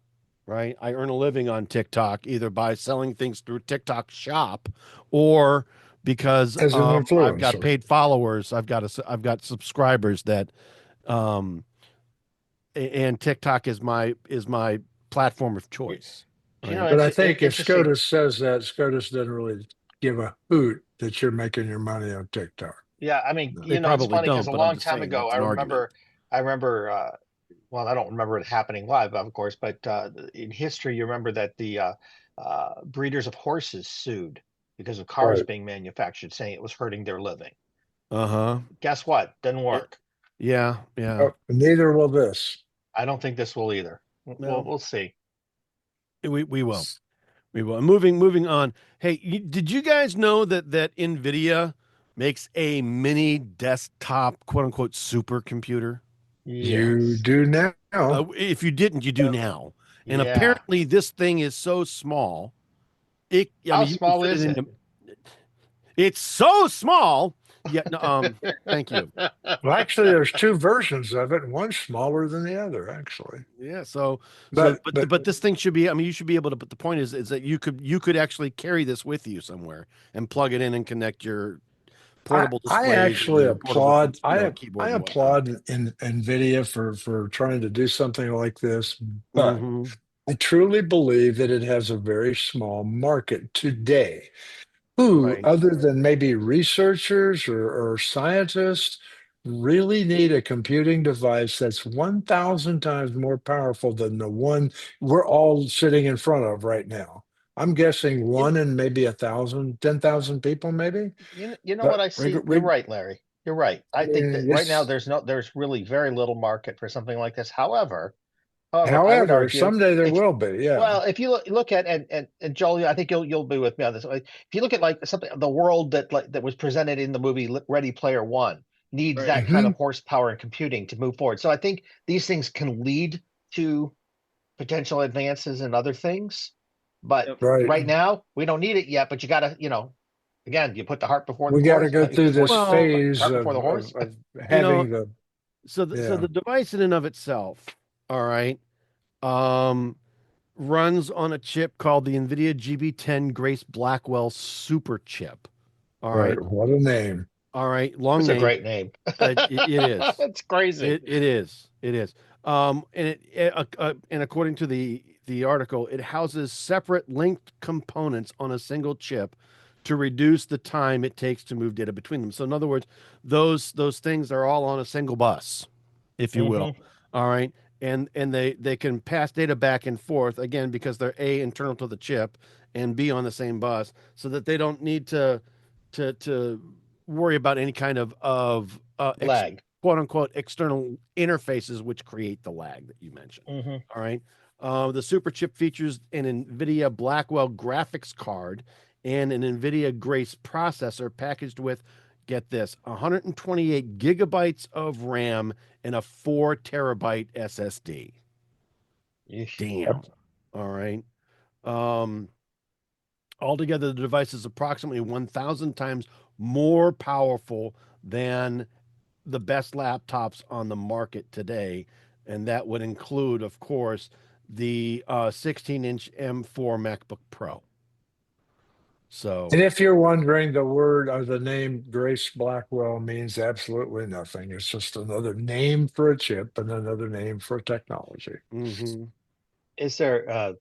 Right, I earn a living on TikTok either by selling things through TikTok Shop or because As an I've got influencer. paid followers. I've got subscribers that um, and TikTok is my platform of choice. Right. But I It's think if interesting. SCOTUS says that, SCOTUS doesn't really give a hoot that you're making your money on TikTok. Yeah, I mean, They No. it's probably funny because don't, a but I'm long just time saying ago, that's an argument. I remember, well, I don't remember it happening live, of course, but in history, you remember that the breeders of horses sued because of cars Right. being manufactured, saying it was hurting their living. Uh-huh. Guess what? Didn't Yeah, work. yeah, yeah. Oh, neither will this. I don't think this will either. No, We'll see. we will. We will. Moving on. Hey, did you guys know that Nvidia makes a mini desktop quote unquote supercomputer? You Yes. do now. If you didn't, you do now. And Yeah. apparently, this thing is so small. I How mean, you can small fit it is it? into. It's so small. Yeah. No, thank you. Well, actually, there's two versions of it, and one's smaller than the other, actually. Yeah. So, But but but this thing should be. I mean, you should be able to. But the point is that you could actually carry this with you somewhere and plug it in and connect your portable I displays and actually your portable, applaud I keyboard and whatnot. applaud NVIDIA for trying to do something like this, but Hmm. I truly believe that it has a very small market today. Who, Right. other than maybe researchers or scientists, really need a computing device that's 1,000 times more powerful than the one we're all sitting in front of right now? I'm guessing You, one in maybe 1,000, 10,000 people, maybe. you know what But I see? You're right, Larry. You're right. I think that right now it's, there's really very little market for something like this. However, I would however, argue someday there if will be. Yeah. well, if you look at and Joel, I think you'll be with me on this. Like, if you look at like something the world that was presented in the movie Ready Player One needs Right. that kind Hmm. of horsepower and computing to move forward. So I think these things can lead to potential advances in other things. But Yep. Right. right now, we don't need it yet. But you got to, again, you put the cart before the We got to horse, go through this Well, phase cart before the horse. of you know, having the, so yeah. the device in and of itself, all right, um, runs on a chip called the NVIDIA GB10 Grace Blackwell Super Chip. All right. Right. What a name. All right. Long It's a name. great name. It is. It's crazy. It is. It is. And according to the article, it houses separate linked components on a single chip to reduce the time it takes to move data between them. So in other words, those things are all on a single bus, if you will. Hmm. All right. And they can pass data back and forth again because they're A, internal to the chip, and B, on the same bus, so that they don't need to worry about any kind of Lag. quote unquote external interfaces which create the lag that you mentioned. Hmm. All right. The super chip features an NVIDIA Blackwell graphics card and an NVIDIA Grace processor packaged with, get this, 128 gigabytes of RAM and a 4 terabyte SSD. Damn. All right. Um, Altogether, the device is approximately 1,000 times more powerful than the best laptops on the market today. And that would include, of course, the 16-inch M4 MacBook Pro. And So, if you're wondering, the word or the name Grace Blackwell means absolutely nothing. It's just another name for a chip and another name for technology. mhm. Is there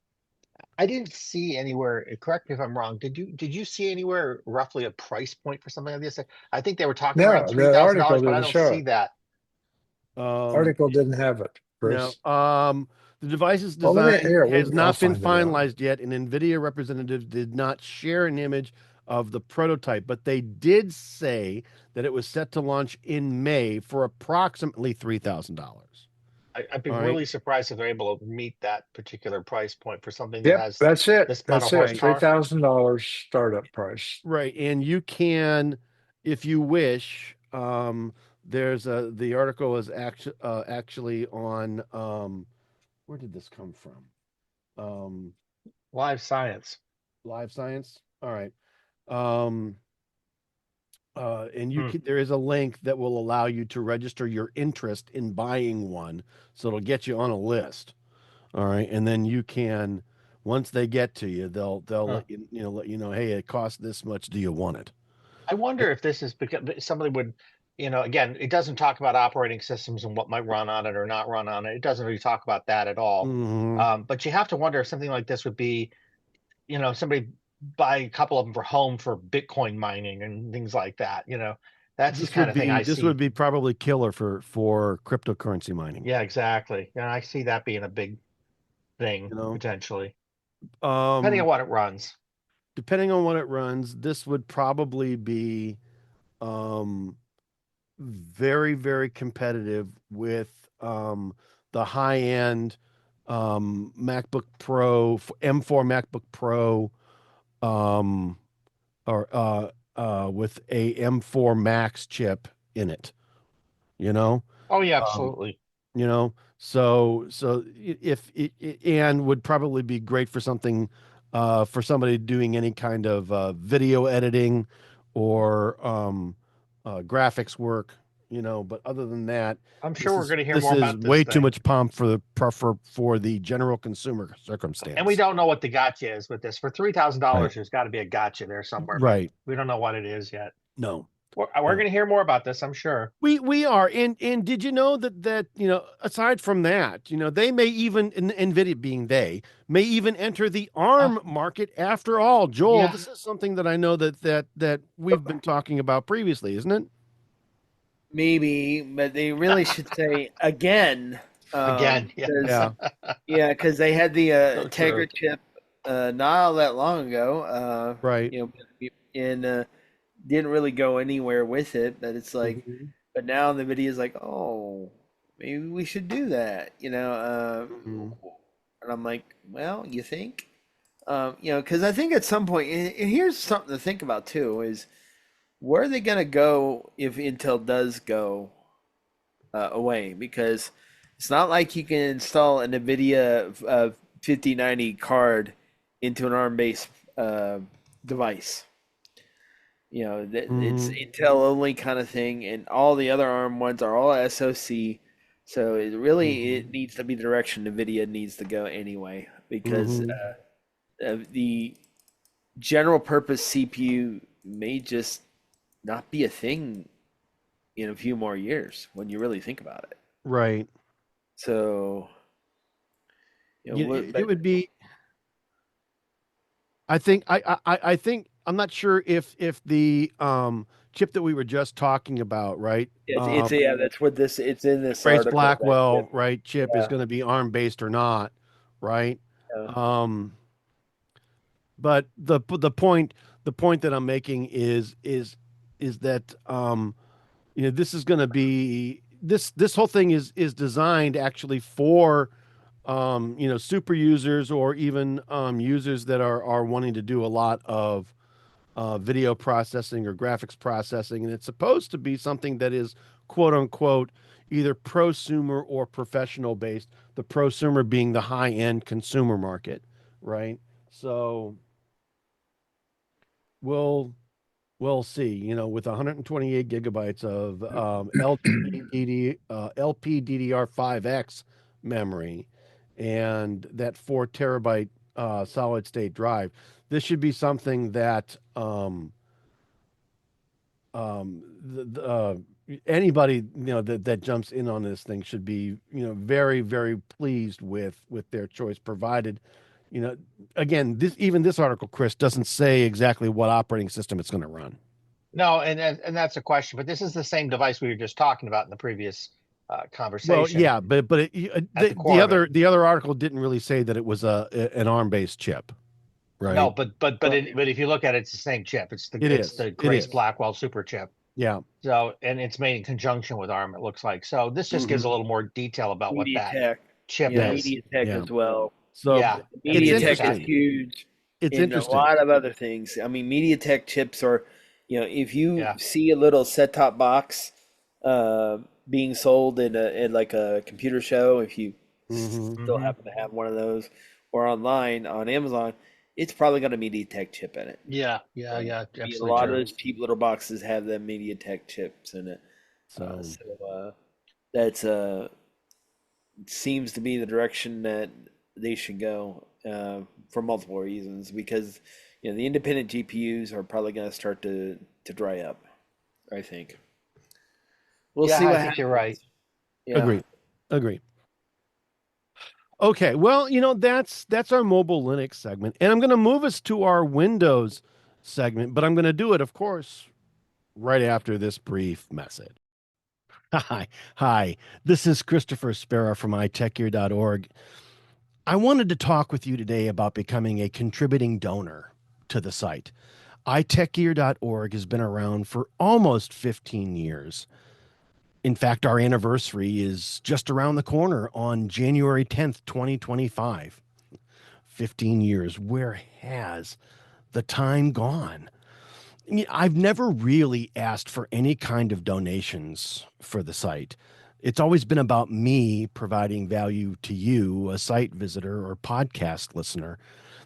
I didn't see anywhere, correct me if I'm wrong. Did you see anywhere roughly a price point for something like this? I think they were talking around No, three the thousand article dollars, but I didn't don't show see it. that. Um, Article didn't have it, no, Chris. the device's Well, design here, has I'll not been find it out. finalized yet, and NVIDIA representatives did not share an image of the prototype, but they did say that it was set to launch in May for approximately $3,000. I'd be All right. really surprised if they're able to meet that particular price point for something that Yep, has that's it. this amount of That's it. Right. horsepower. $3,000 startup price. Right. And you can, if you wish, the article is actually on, where did this come from? Live science. Live Science. All right. Um, and Hmm. there is a link that will allow you to register your interest in buying one. So it'll get you on a list. All right. And then you can, once they get to you, they'll Huh. let you know, hey, it costs this much. Do you want it? I wonder if this is because somebody would, again, it doesn't talk about operating systems and what might run on it or not run on it. It doesn't really talk about that at all. Hmm. But you have to wonder if something like this would be, somebody buy a couple of them for home for Bitcoin mining and things like that. That's the kind of thing I This would see. be probably killer for cryptocurrency mining. Yeah, exactly. And I see that being a big thing You know, potentially, depending on um, what it runs. depending on what it runs, this would probably be um very, very competitive with the high end MacBook Pro, M4 MacBook Pro, um, or with a M4 Max chip in it. You know, Oh yeah, um, absolutely. so if and would probably be great for something for somebody doing any kind of video editing or graphics work, but other than that, I'm sure we're going to hear this more is about this way too thing. much pomp for the general consumer And we circumstance. don't know what the gotcha is with this. For Right. $3,000, there's got to be a gotcha there somewhere, but Right. we don't know what it is yet. No. We're No. going to hear more about this, I'm sure. We are, and did you know that aside from that, they may even, Nvidia being they may even enter the Uh, ARM market after all. Joel, yeah, this is something that I know that we've been talking about previously, isn't it? Maybe, but they really should say again, again, yeah, because Yeah. because they had the so true. Tegra chip not all that long ago, Right. and didn't really go anywhere with it. But it's like, Mhm. but now the video is like, oh, maybe we should do that, Mhm. and I'm like, well, you think, because I think at some point, and here's something to think about too, is where are they gonna go if Intel does go away? Because it's not like you can install an NVIDIA 5090 card into an ARM-based device. It's Mhm. Intel only kind of thing, and all the other ARM ones are all SoC. So it Mhm. needs to be the direction NVIDIA needs to go anyway, because Mhm. the general purpose CPU may just not be a thing in a few more years when you really think about it. Right. So, It but would be. I think I'm not sure if the chip that we were just talking about, right? yeah, that's what this it's in this Grace article that Blackwell, right, chip is yeah, going to be ARM based or not, right? yeah. Um, but the point that I'm making is that this is going to be this whole thing is designed actually for super users or even users that are wanting to do a lot of video processing or graphics processing, and it's supposed to be something that is quote unquote either prosumer or professional based. The prosumer being the high end consumer market, right? So we'll we'll see. With 128 gigabytes of LPDDR5X memory and that 4 terabyte solid state drive, this should be something that anybody that jumps in on this thing should be very, very pleased with their choice, provided you know again, this article, Chris, doesn't say exactly what operating system it's going to run. No, and that's a question, but this is the same device we were just talking about in the previous Well, conversation yeah, but at the core of it. the other article didn't really say that it was an ARM based chip. right? No, but if you look at it, it's the same chip. It's It is. the It Grace is. Blackwell super chip. Yeah. So, and it's made in conjunction with ARM, it looks like. So this just gives a little more detail about what that MediaTek. chip Yeah, is. MediaTek Yeah. as well. So Yeah, it's MediaTek's MediaTek is interesting. huge It's in a interesting. lot of other things. I mean, MediaTek chips are, if you Yeah. see a little set-top box being sold in like a computer show, if you still hmm happen to have one of those, or online on Amazon, it's probably got a MediaTek chip in it. Yeah, I mean, a absolutely lot of true. those cheap little boxes have them MediaTek chips in it. So That's seems to be the direction that they should go for multiple reasons because the independent GPUs are probably going to start to dry up. I think we'll Yeah, see I what think you're happens. right. Yeah. agree. Okay, well, that's our mobile Linux segment, and I'm going to move us to our Windows segment, but I'm going to do it, of course, right after this brief message. Hi. This is Christopher Spera from iTechGear.org. I wanted to talk with you today about becoming a contributing donor to the site. iTechGear.org has been around for almost 15 years. In fact, our anniversary is just around the corner on January 10th, 2025. 15 years. Where has the time gone? I've never really asked for any kind of donations for the site. It's always been about me providing value to you, a site visitor or podcast listener.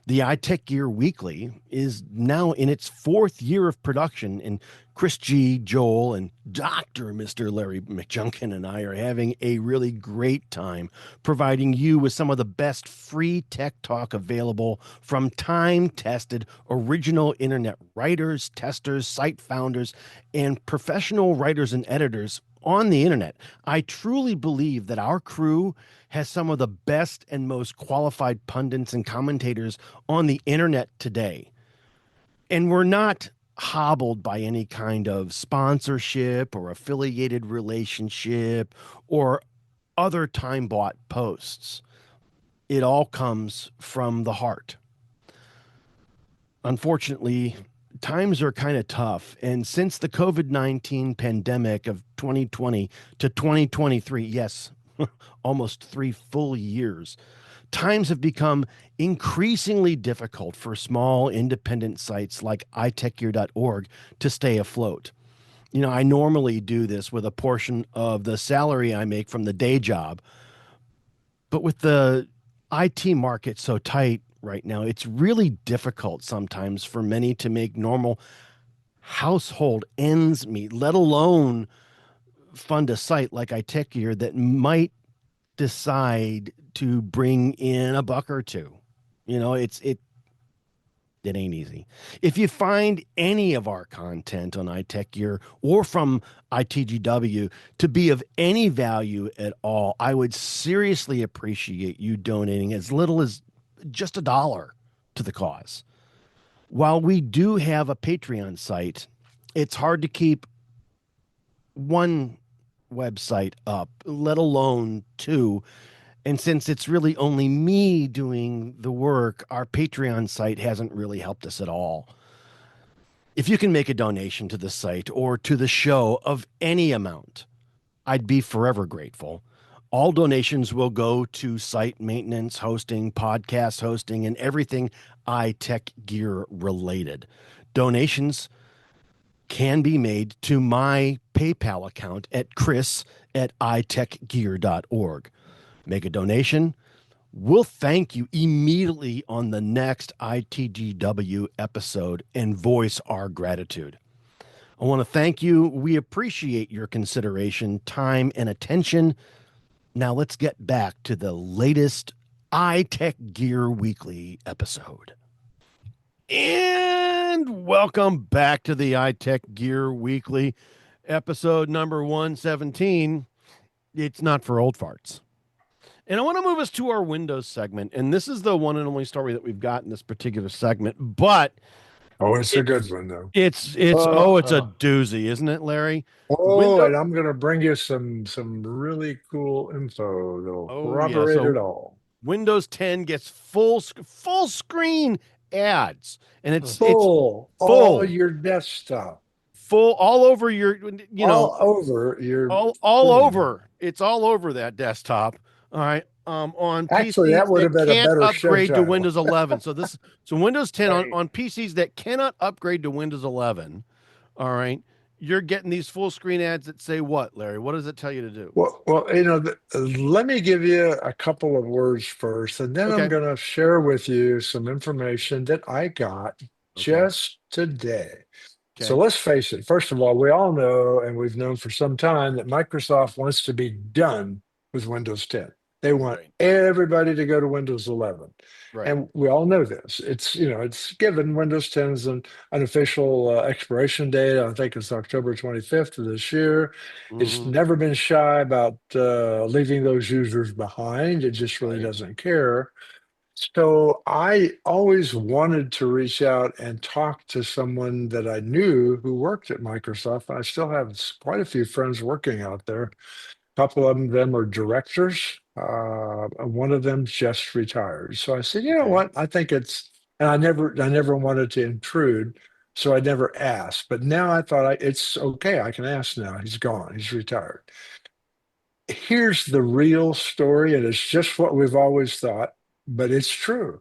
The iTech Gear Weekly is now in its fourth year of production, and Chris G, Joel, and Dr. Mr. Larry McJunkin and I are having a really great time providing you with some of the best free tech talk available from time-tested original internet writers, testers, site founders, and professional writers and editors on the internet. I truly believe that our crew has some of the best and most qualified pundits and commentators on the internet today. And we're not hobbled by any kind of sponsorship or affiliated relationship or other time bought posts. It all comes from the heart. Unfortunately, times are kind of tough. And since the COVID-19 pandemic of 2020 to 2023, yes, almost 3 full years, times have become increasingly difficult for small independent sites like iTechGear.org to stay afloat. I normally do this with a portion of the salary I make from the day job, but with the IT market so tight right now, it's really difficult sometimes for many to make normal household ends meet, let alone fund a site like iTechGear that might decide to bring in a buck or two. It ain't easy. If you find any of our content on iTechGear or from ITGW to be of any value at all, I would seriously appreciate you donating as little as just $1 to the cause. While we do have a Patreon site, it's hard to keep one website up, let alone two. And since it's really only me doing the work, our Patreon site hasn't really helped us at all. If you can make a donation to the site or to the show of any amount, I'd be forever grateful. All donations will go to site maintenance, hosting, podcast hosting, and everything iTechGear related. Donations can be made to my PayPal account at chris@itechgear.org. Make a donation. We'll thank you immediately on the next ITGW episode and voice our gratitude. I want to thank you. We appreciate your consideration, time, and attention. Now let's get back to the latest iTechGear Weekly episode. And welcome back to the iTechGear Weekly episode number 117. It's not for old farts. And I want to move us to our Windows segment. And this is the one and only story that we've got in this particular segment. But it's a good one though. it's a doozy, isn't it, Larry? And I'm going to bring you some really cool info that'll Oh yeah. corroborate it So all. Windows 10 gets full screen ads, and it's Full, all full, your desktop, full all over your, you know, all over your all screen. over. It's all over that desktop. All right. On Actually, that PCs would that have been a can't better show upgrade to title. Windows 11. So Windows 10 Right. on PCs that cannot upgrade to Windows 11. All right. You're getting these full screen ads that say what, Larry? What does it tell you to do? Well, let me give you a couple of words first, and then I'm Okay. going to share with you some information that I got Okay. just today. So Okay. let's face it. First of all, we all know, and we've known for some time, that Microsoft wants to be done with Windows 10. They want Right. everybody to go to Windows 11. Right. And we all know this. It's given. Windows 10 is an official expiration date. I think it's October 25th of this year. It's Hmm. never been shy about leaving those users behind. It just really Right. doesn't care. So I always wanted to reach out and talk to someone that I knew who worked at Microsoft. I still have quite a few friends working out there. A couple of them are directors. One of them just retired. So I said, you know Okay. what? I think and I never wanted to intrude, so I never asked. But now I thought it's okay. I can ask now. He's gone. He's retired. Here's the real story, and it's just what we've always thought, but it's true.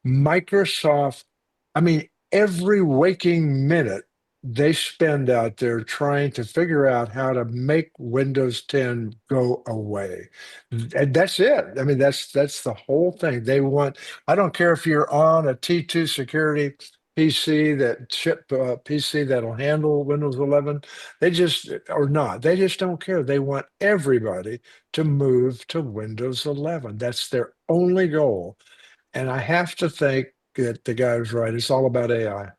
Microsoft, I mean, every waking minute they spend out there trying to figure out how to make Windows 10 go away. And that's it. I mean, that's the whole thing. I don't care if you're on a T2 security PC PC that'll handle Windows 11. Or not. They just don't care. They want everybody to move to Windows 11. That's their only goal. And I have to think that the guy was right. It's all about AI.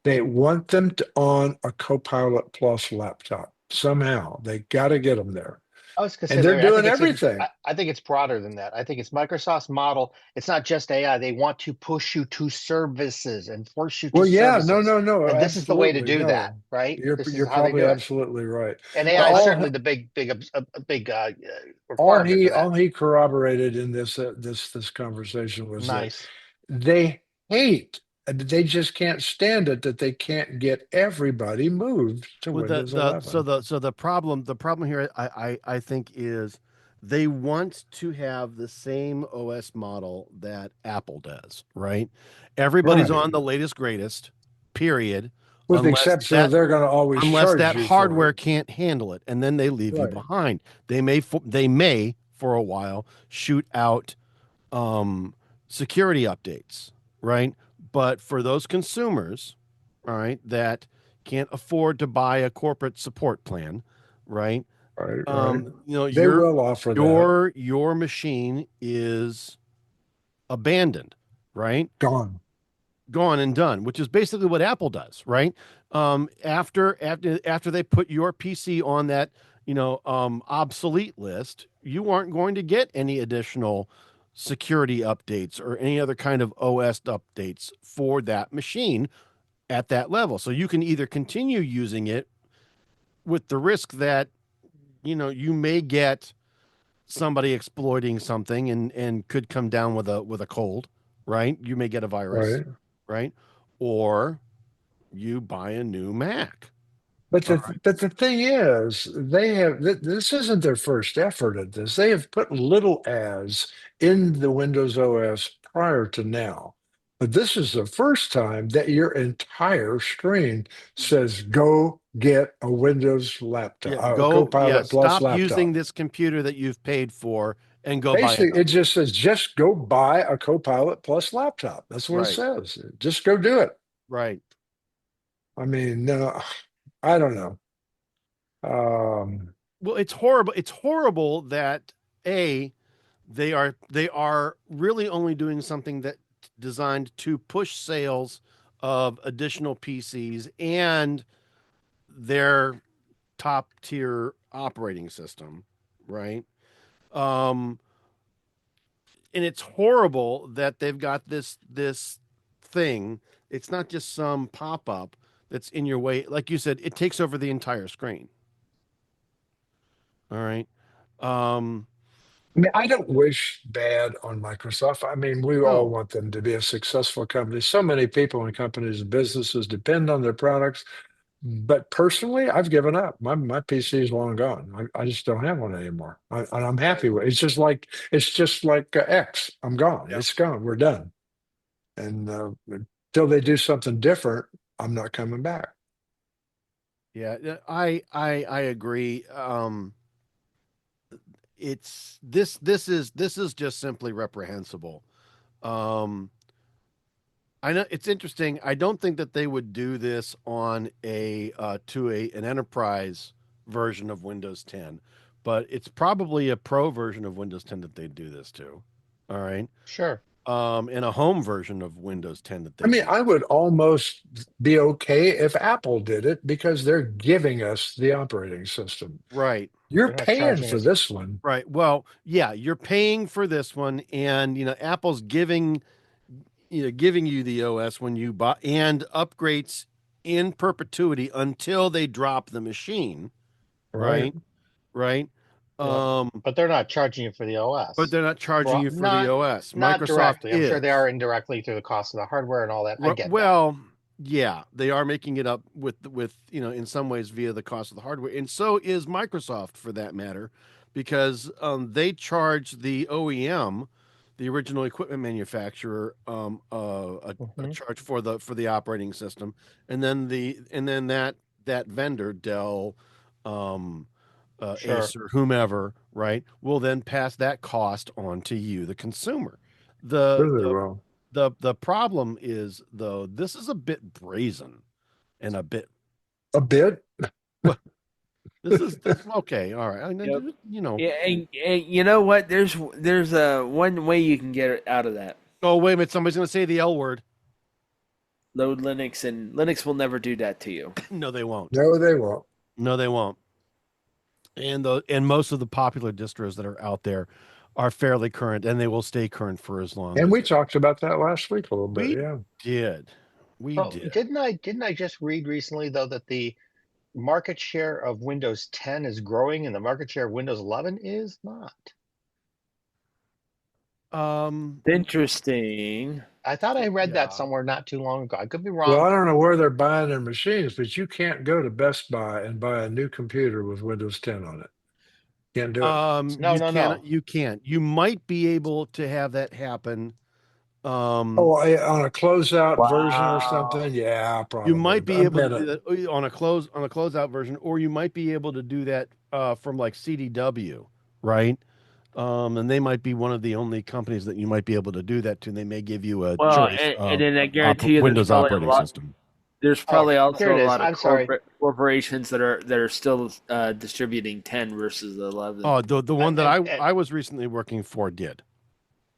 They want them to on a Copilot Plus laptop somehow. They got to get them there, I was gonna say, and they're Larry, I doing think it's even everything. I think it's broader than that. I think it's Microsoft's model. It's not just AI. They want to push you to services and force you to Well, yeah, services. no, And this is the way to absolutely, do that, no. right? This is You're how they probably do it. absolutely right. And Well, AI is certainly the big requirement for that. all he corroborated in this conversation was that Nice. they hate, they just can't stand it that they can't get everybody moved to With Windows 11. the problem here I think is they want to have the same OS model that Apple does, right? Everybody's Right. on the latest greatest, period, With the unless exception of that they're going to always unless charge that you for it. hardware can't handle it, and then they leave you Right. behind. They may for a while shoot out um, security updates, right? But for those consumers, all right, that can't afford to buy a corporate support plan, right? Right. You know, They will offer that. your machine is abandoned, right? Gone. Gone and done, which is basically what Apple does, right? After they put your PC on that, obsolete list, you aren't going to get any additional security updates or any other kind of OS updates for that machine at that level. So you can either continue using it with the risk that, you may get somebody exploiting something and could come down with a cold, right? You may get a virus, Right. right? Or you buy a new Mac. All right. But the thing is, this isn't their first effort at this. They have put little as in the Windows OS prior to now. But this is the first time that your entire screen says go get a Windows laptop, Yeah, a Copilot Plus stop using laptop. this computer that you've paid for and go buy Basically, another it one. just says just go buy a Copilot Plus laptop. That's what it Right, says. Just go do it. right. I mean, no, I don't know. Um, Well, it's horrible. It's horrible that a they are really only doing something that designed to push sales of additional PCs and their top tier operating system, right? Um, and it's horrible that they've got this thing. It's not just some pop up that's in your way. Like you said, it takes over the entire screen. All right. Um, I mean, I don't wish bad on Microsoft. I mean, we all No. want them to be a successful company. So many people and companies and businesses depend on their products. But personally, I've given up. My PC is long gone. I just don't have one anymore. And I'm Right. happy with it. It's just like X. I'm gone. Yeah. It's gone. We're done. And until they do something different, I'm not coming back. Yeah. I agree. It's this is just simply reprehensible. Um, I know it's interesting. I don't think that they would do this on a to a an enterprise version of Windows 10, but it's probably a pro version of Windows 10 that they'd do this to. All right. Sure. And a home version of Windows 10 that I they mean, do. I would almost be okay if Apple did it because they're giving us the operating system. Right. You're They're not paying charging for us. this one. Right. Well, yeah, you're paying for this one, and Apple's giving you the OS when you buy and upgrades in perpetuity until they drop the machine, Right. right? Right. Yep. Um, But they're not charging you for the but OS. they're not charging Well, you for the not OS. not Microsoft directly. I'm sure they are is. indirectly through the cost of the hardware and all that. I get that. Well, yeah, they are making it up with in some ways via the cost of the hardware, and so is Microsoft for that matter, because they charge the OEM, the original equipment manufacturer, a Hmm. charge for the operating system, and then that vendor, Dell, um, Sure. Acer, whomever, right, will then pass that cost on to you, the consumer. The Really the well. the problem is though this is a bit brazen and a bit A bit. well, this okay, all right. Yep. You know. Yeah, and you know what? There's one way you can get out of that. Oh, wait a minute, somebody's gonna say the L word. Load Linux, and Linux will never do that to you. No, they won't. No, they won't. No, they won't. And most of the popular distros that are out there are fairly current, and they will stay current for as long And as we they. talked about that last week a little bit. We Yeah. did. We Oh, did. didn't I just read recently though that the market share of Windows 10 is growing and the market share of Windows 11 is not? Um, Interesting. I thought I read that yeah. somewhere not too long ago. I could be Well, wrong. I don't know where they're buying their machines, but you can't go to Best Buy and buy a new computer with Windows 10 on it. Can't do it. No, You no, can't. no. You can't. You might be able to have that happen. Oh, on a closeout version or Wow. something? Yeah, You probably. might But be I able to bet do it. that on a closeout version, or you might be able to do that from like CDW, right? And they might be one of the only companies that you might be able to do that to. And they may give you a Well, choice and then I guarantee you, Windows operating system. there's Oh, probably here also it a is. lot of I'm sorry. corporations that are still distributing 10 versus 11. Oh, the one that I was recently working for did,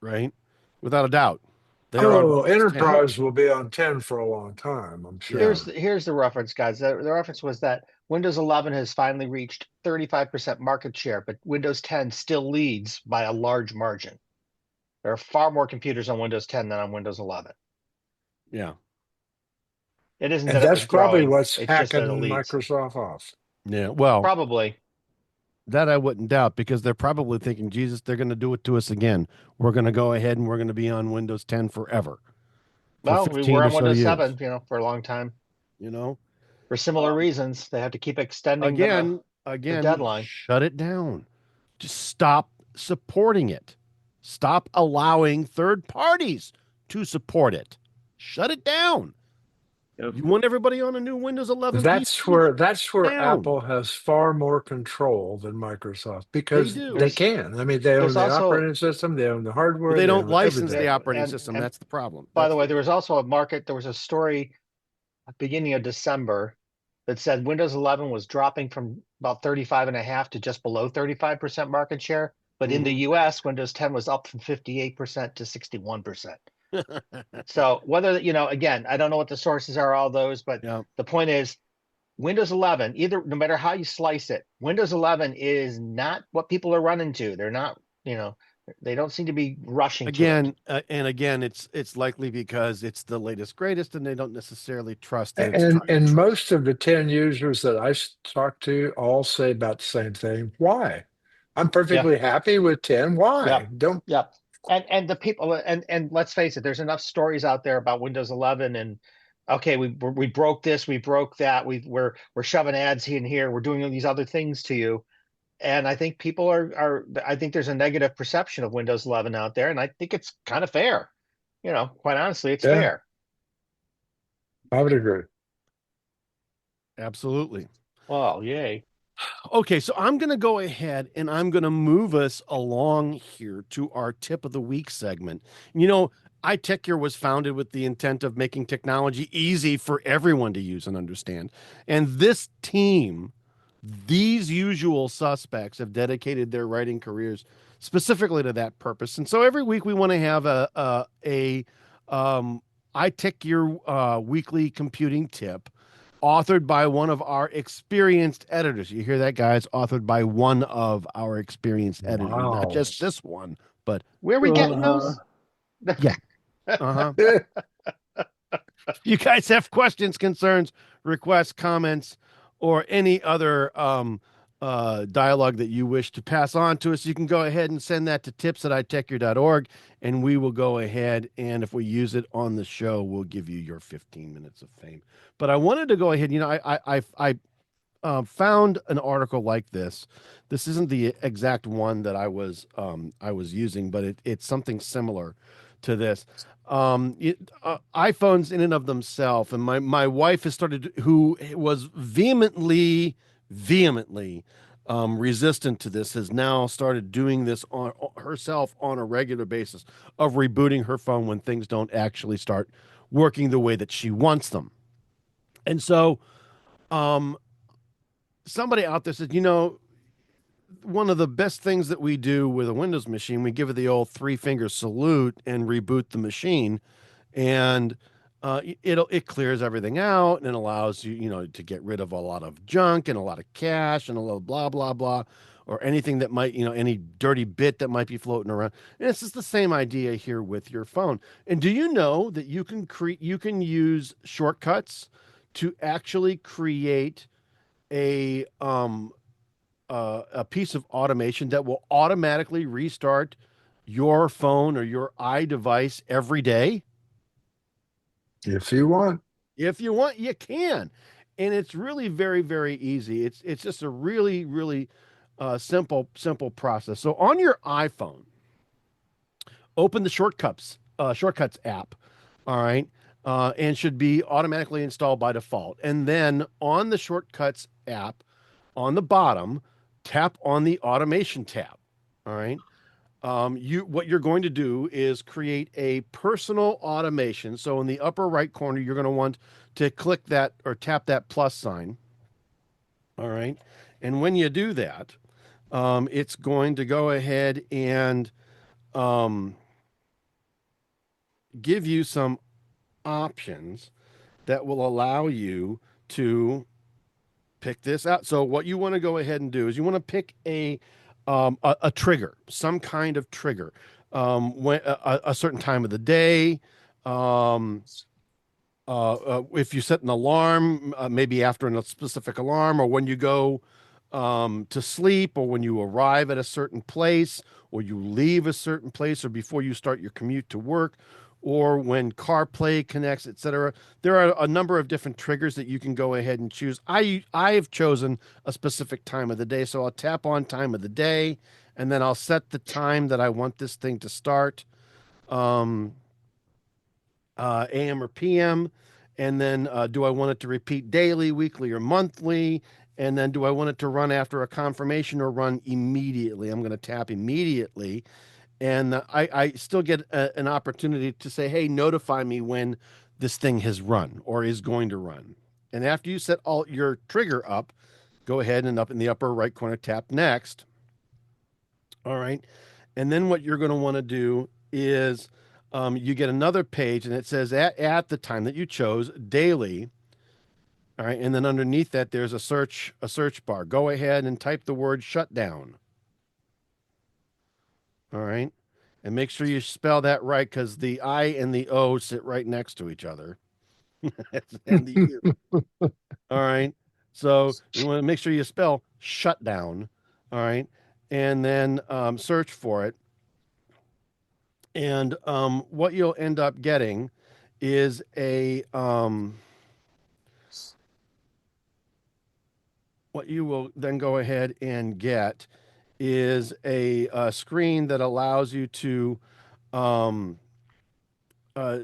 right? Without a doubt, they are on Oh, Windows 10. Enterprise will be on 10 for a long time, I'm Yeah. sure. Here's the reference, guys. The reference was that Windows 11 has finally reached 35% market share, but Windows 10 still leads by a large margin. There are far more computers on Windows 10 than on Windows 11. Yeah. It isn't And that it that's was probably growing, what's it's just that it hacking leads. Microsoft off. Yeah. Well, Probably. that I wouldn't doubt because they're probably thinking, Jesus, they're going to do it to us again. We're going to go ahead and we're going to be on Windows 10 forever for Well, we 15 were or on so Windows years. 7, for a long time. You know, For similar reasons, they have to keep extending again, the again, deadline. shut it down. Just stop supporting it. Stop allowing third parties to support it. Shut it down. Yep. You want everybody on a new Windows 11 That's PC? where that's where Down. Apple has far more control than Microsoft They because do. they There's can. I mean, they own there's the also operating system, they own the But hardware, they they don't own license the everything. operating system. and That's the problem. by the That's way, the there was also there was a story at the beginning of December that said Windows 11 was dropping from about 35.5 to just below 35% market share. But in the Mhm. US, Windows 10 was up from 58% to 61%. So whether, again, I don't know what the sources are, all those, but Yeah. the point is Windows 11, no matter how you slice it, Windows 11 is not what people are running to. They're not, they don't seem to be rushing to it. Again, it's likely because it's the latest greatest, and they don't necessarily trust that it's And tried and and true. most of the 10 users that I talk to all say about the same thing. Why? I'm Yeah. perfectly happy with 10. Yeah. Why? Don't. Yeah. And the people and let's face it, there's enough stories out there about Windows 11 and okay, we broke this, we broke that, we're shoving ads in here, we're doing all these other things to you. And I think people are I think there's a negative perception of Windows 11 out there, and I think it's kind of fair. Quite honestly, it's Yeah, fair. I would agree. Absolutely. Well, yay. Okay, so I'm going to go ahead and I'm going to move us along here to our tip of the week segment. iTechGear was founded with the intent of making technology easy for everyone to use and understand. And this team, these usual suspects, have dedicated their writing careers specifically to that purpose. And so every week we want to have a iTechGear weekly computing tip authored by one of our experienced editors. You hear that, guys? Authored by one of our experienced editors, not Wow. just this one, but Where are we getting Uh-huh. those? yeah. Uh-huh. If you guys have questions, concerns, requests, comments, or any other dialogue that you wish to pass on to us, you can go ahead and send that to tips@itechgear.org, and we will go ahead and if we use it on the show, we'll give you your 15 minutes of fame. But I wanted to go ahead. I found an article like this. This isn't the exact one that I was using, but it's something similar to this. iPhones in and of themselves, and my wife has started, who was vehemently resistant to this, has now started doing this on herself on a regular basis of rebooting her phone when things don't actually start working the way that she wants them. And so, um, somebody out there said, one of the best things that we do with a Windows machine, we give it the old three-finger salute and reboot the machine, and it clears everything out and allows you, to get rid of a lot of junk and a lot of cache and a little blah blah blah, or anything that might, any dirty bit that might be floating around. And it's just the same idea here with your phone. And do you know that you can use shortcuts to actually create a a piece of automation that will automatically restart your phone or your iDevice every day? If you want. If you want, you can. And it's really very, very easy. It's just a really, really simple process. So on your iPhone, open the shortcuts app. All right. And should be automatically installed by default. And then on the shortcuts app, on the bottom, tap on the automation tab. All right. What you're going to do is create a personal automation. So in the upper right corner, you're going to want to click that or tap that plus sign. All right. And when you do that, it's going to go ahead and um, give you some options that will allow you to pick this out. So what you want to go ahead and do is you want to pick a trigger, some kind of trigger, when a certain time of the day. Um, if you set an alarm, maybe after a specific alarm, or when you go to sleep, or when you arrive at a certain place, or you leave a certain place, or before you start your commute to work, or when CarPlay connects, etc. There are a number of different triggers that you can go ahead and choose. I've chosen a specific time of the day, so I'll tap on time of the day, and then I'll set the time that I want this thing to start. Um, AM or PM, and then do I want it to repeat daily, weekly, or monthly? And then do I want it to run after a confirmation or run immediately? I'm going to tap immediately, and I still get an opportunity to say, hey, notify me when this thing has run or is going to run. And after you set all your trigger up, go ahead and up in the upper right corner, tap next. All right. And then what you're going to want to do is you get another page and it says at the time that you chose daily. All right. And then underneath that, there's a search bar. Go ahead and type the word shutdown. All right. And make sure you spell that right because the I and the O sit right next to each other. And the U. All right. So you want to make sure you spell shutdown. All right. and then search for it. And what you'll end up getting is what you will then go ahead and get is a screen that allows you to um, uh,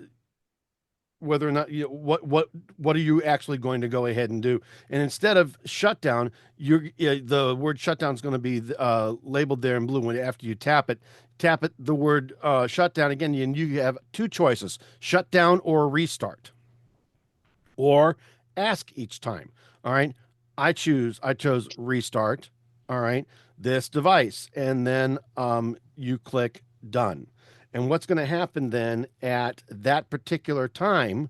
whether or not what are you actually going to go ahead and do. And instead of shutdown, the word shutdown is going to be labeled there in blue. When after you tap it, the word shutdown again, and you have two choices: shutdown or restart, or ask each time. All right, I chose restart. All right, this device, and then you click done. And what's going to happen then at that particular time,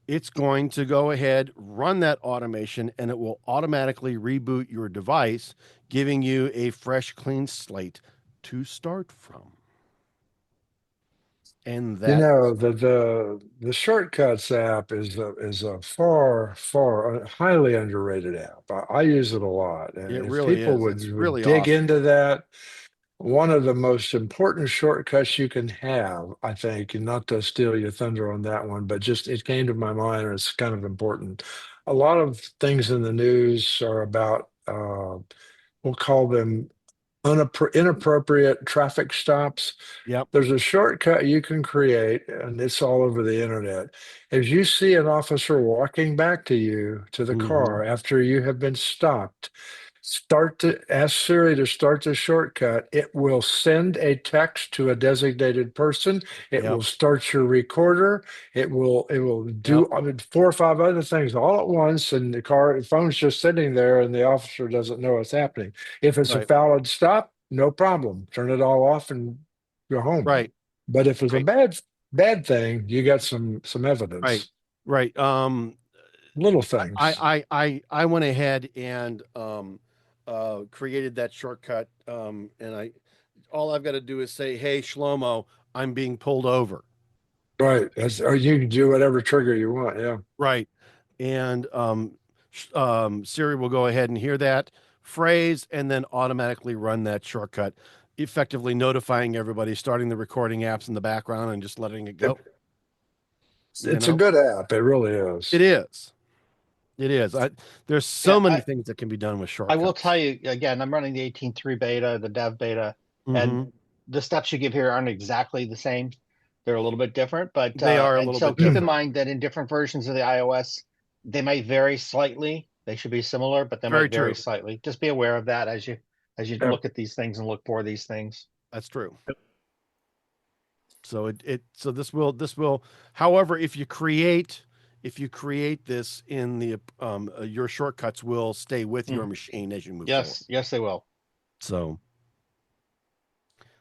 it's going to go ahead, run that automation, and it will automatically reboot your device, giving you a fresh, clean slate to start from. And You that know, the Shortcuts app is a highly underrated app. I use it a lot, and it if really people is. would It's would really dig awesome. into that, one of the most important shortcuts you can have, I think, and not to steal your thunder on that one, but just it came to my mind and it's kind of important. A lot of things in the news are about, we'll call them inappropriate traffic stops. Yep. There's a shortcut you can create, and it's all over the internet. If you see an officer walking back to you to the Mm-hmm. car after you have been stopped, start to ask Siri to start the shortcut. It will send a text to a designated person. It Yep. will start your recorder. It will Yep. do, I mean, four or five other things all at once, and the phone's just sitting there, and the officer doesn't know what's happening. If it's a Right. valid stop, no problem. Turn it all off and go home. Right. But if it's a Right. bad thing, you got some Right. evidence. Right. Little things. I went ahead and created that shortcut. And all I've got to do is say, "Hey, Shlomo, I'm being pulled over." Right. Or you can do whatever trigger you want. Yeah. Right. And Siri will go ahead and hear that phrase and then automatically run that shortcut, effectively notifying everybody, starting the recording apps in the background and just letting it go. You It's a know, good app. It really it is. is. It is. There's so Yeah, many things that can be done with I will shortcuts. tell you again, I'm running the 18.3 beta, the dev beta, and Hmm. the steps you give here aren't exactly the same. They're a little bit different, but They are a and little so bit keep in different. mind that in different versions of the iOS, they might vary slightly. They should be similar, but they Very might vary true. slightly. Just be aware of that as you Yep. look at these things and look for these things. That's true. So this will, however, if you create this in the your shortcuts will stay with your Mhm. machine as you move forward. Yes, yes, they will. So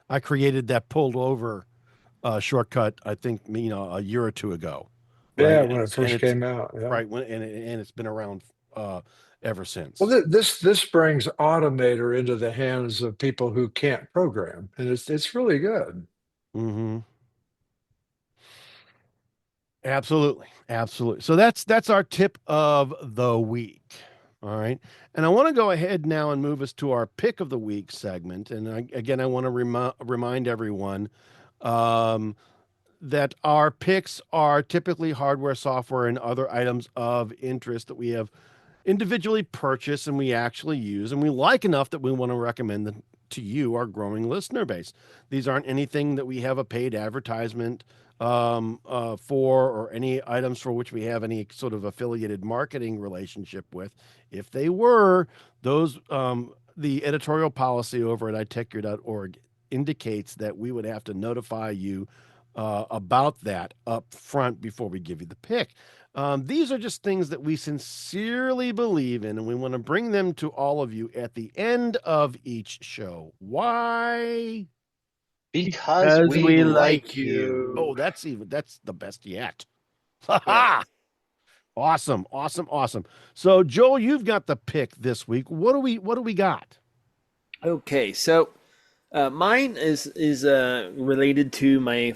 I created that pulled over shortcut, I think, a year or two ago, right? Yeah, And when it and first it's came out. Yeah. right and it's been around ever Well, since. this brings Automator into the hands of people who can't program, and it's really good. Hmm. Absolutely, absolutely. So that's our tip of the week. All right, and I want to go ahead now and move us to our pick of the week segment. And again, I want to remind everyone um, that our picks are typically hardware, software, and other items of interest that we have individually purchase and we actually use and we like enough that we want to recommend them to you, our growing listener base. These aren't anything that we have a paid advertisement for or any items for which we have any sort of affiliated marketing relationship with. If they were, those the editorial policy over at iTechGear.org indicates that we would have to notify you about that up front before we give you the pick. These are just things that we sincerely believe in, and we want to bring them to all of you at the end of each show. Why? Because Because we we like like you. Oh, you. that's the best yet. Ha Yeah. ha! Awesome, awesome, awesome. So, Joel, you've got the pick this week. What do we got? Okay, so mine is related to my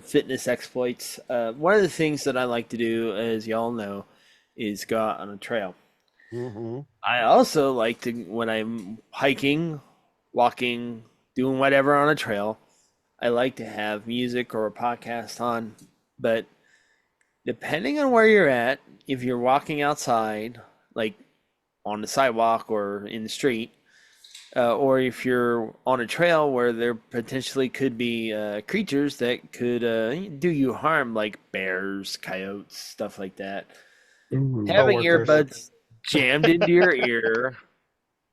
fitness exploits. One of the things that I like to do, as y'all know, is go out on a trail. Mm-hmm. I also like to, when I'm hiking, walking, doing whatever on a trail, I like to have music or a podcast on. But depending on where you're at, if you're walking outside, like on the sidewalk or in the street, or if you're on a trail where there potentially could be creatures that could do you harm, like bears, coyotes, stuff like that. Having Coworkers. earbuds jammed into your ear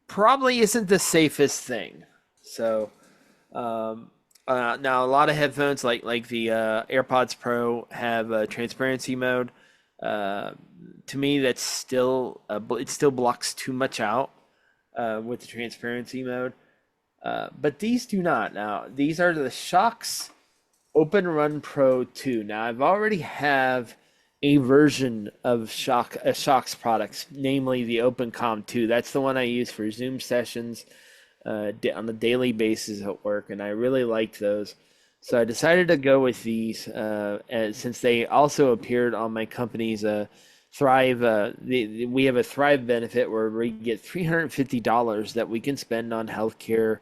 probably isn't the safest thing. So, now a lot of headphones, like the AirPods Pro, have a transparency mode. Uh, to me, that's still it still blocks too much out with the transparency mode. But these do not. Now, these are the Shocks Open Run Pro 2. Now, I've already have a version of Shocks products, namely the OpenCom 2. That's the one I use for Zoom sessions on a daily basis at work, and I really liked those. So I decided to go with these since they also appeared on my company's Thrive. We have a Thrive benefit where we get $350 that we can spend on healthcare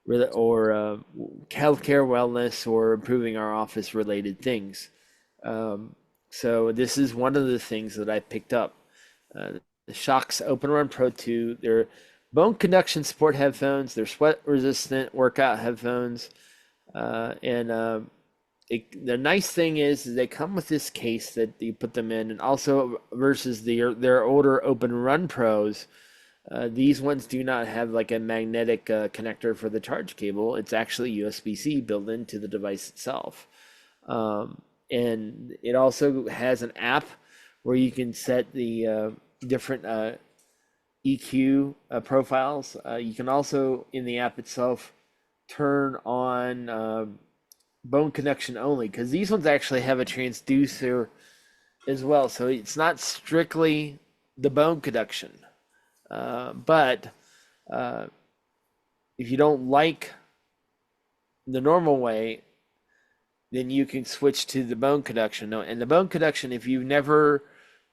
or healthcare, wellness, or improving our office related things. So this is one of the things that I picked up. The Shocks Open Run Pro 2. They're bone conduction sport headphones. They're sweat resistant workout headphones. And the nice thing is they come with this case that you put them in, and also versus their older Open Run Pros, these ones do not have like a magnetic connector for the charge cable. It's actually USB-C built into the device itself. And it also has an app where you can set the different EQ profiles. You can also, in the app itself, turn on bone conduction only, because these ones actually have a transducer as well. So it's not strictly the bone conduction. But if you don't like the normal way, then you can switch to the bone conduction. And the bone conduction, if you've never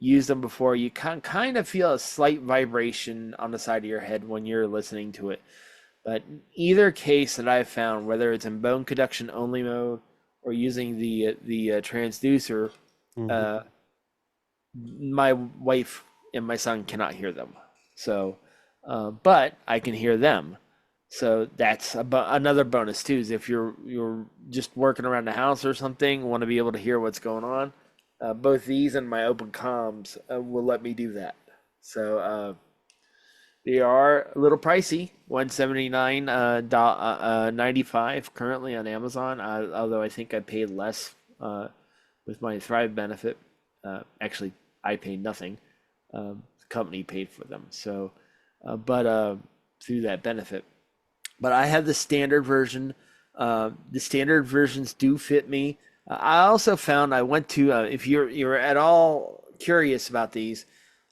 used them before, you can kind of feel a slight vibration on the side of your head when you're listening to it. But either case that I've found, whether it's in bone conduction only mode or using the transducer, Mhm. my wife and my son cannot hear them. So, but I can hear them. So that's another bonus too. Is if you're just working around the house or something, want to be able to hear what's going on. Both these and my open comms will let me do that. So they are a little pricey, 179 $95 currently on Amazon. Although I think I paid less with my Thrive benefit. Actually, I paid nothing. The company paid for them. So, but through that benefit. But I have the standard version. The standard versions do fit me. I also found I went to if you're at all curious about these,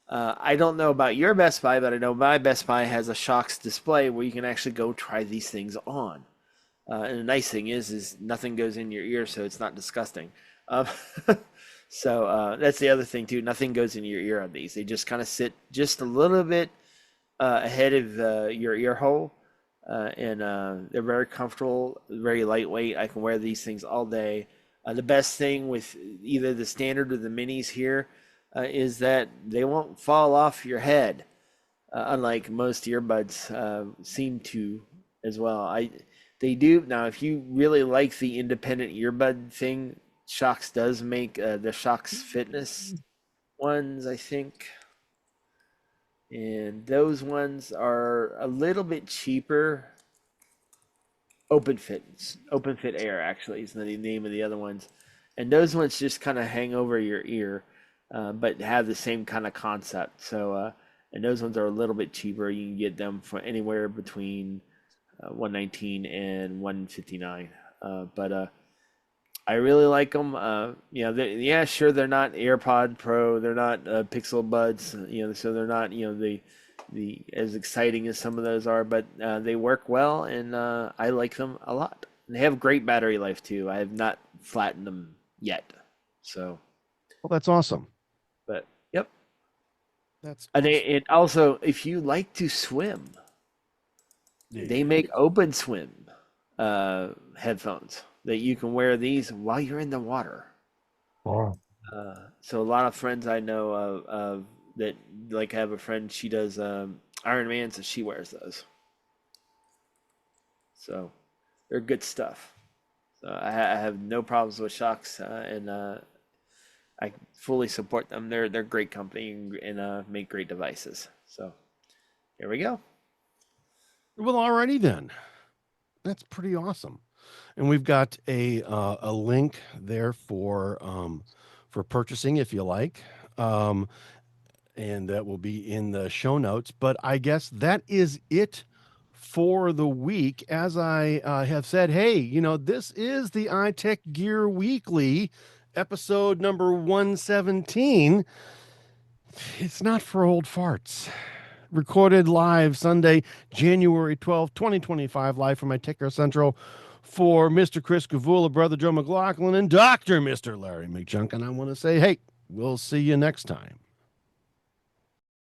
I don't know about your Best Buy, but I know my Best Buy has a Shocks display where you can actually go try these things on. And the nice thing is nothing goes in your ear, so it's not disgusting. Um, so that's the other thing too. Nothing goes in your ear on these. They just kind of sit just a little bit ahead of your ear hole, and they're very comfortable, very lightweight. I can wear these things all day. The best thing with either the standard or the minis here is that they won't fall off your head, unlike most earbuds seem to as well. They do now. If you really like the independent earbud thing, Shocks does make the Shocks Fitness ones, I think, and those ones are a little bit cheaper. Open Fit Air actually is the name of the other ones, and those ones just kind of hang over your ear, but have the same kind of concept. So, and those ones are a little bit cheaper. You can get them for anywhere between 119 and 159. But I really like them. Yeah, sure, they're not AirPod Pro, they're not Pixel Buds, so they're not, the as exciting as some of those are, but they work well, and I like them a lot. And they have great battery life too. I have not flattened them yet, so. Well, that's awesome. But yep, That's and awesome. it also, if you like to swim, They make open swim headphones that you can wear these while you're in the water. Wow. So a lot of friends I know of that like have a friend she does Iron Man, so she wears those. So they're good stuff. So I have no problems with Shocks, and I fully support them. They're great company and make great devices. So here we go. Well, alrighty then. That's pretty awesome. And we've got a link there for purchasing if you like. And that will be in the show notes. But I guess that is it for the week. As I have said, hey, this is the iTech Gear Weekly, episode number 117. It's not for old farts. Recorded live Sunday, January 12th, 2025, live from my Ticker Central for Mr. Chris Gavula, Brother Joe McLaughlin, and Dr. Mr. Larry McJunkin. I want to say, hey, we'll see you next time.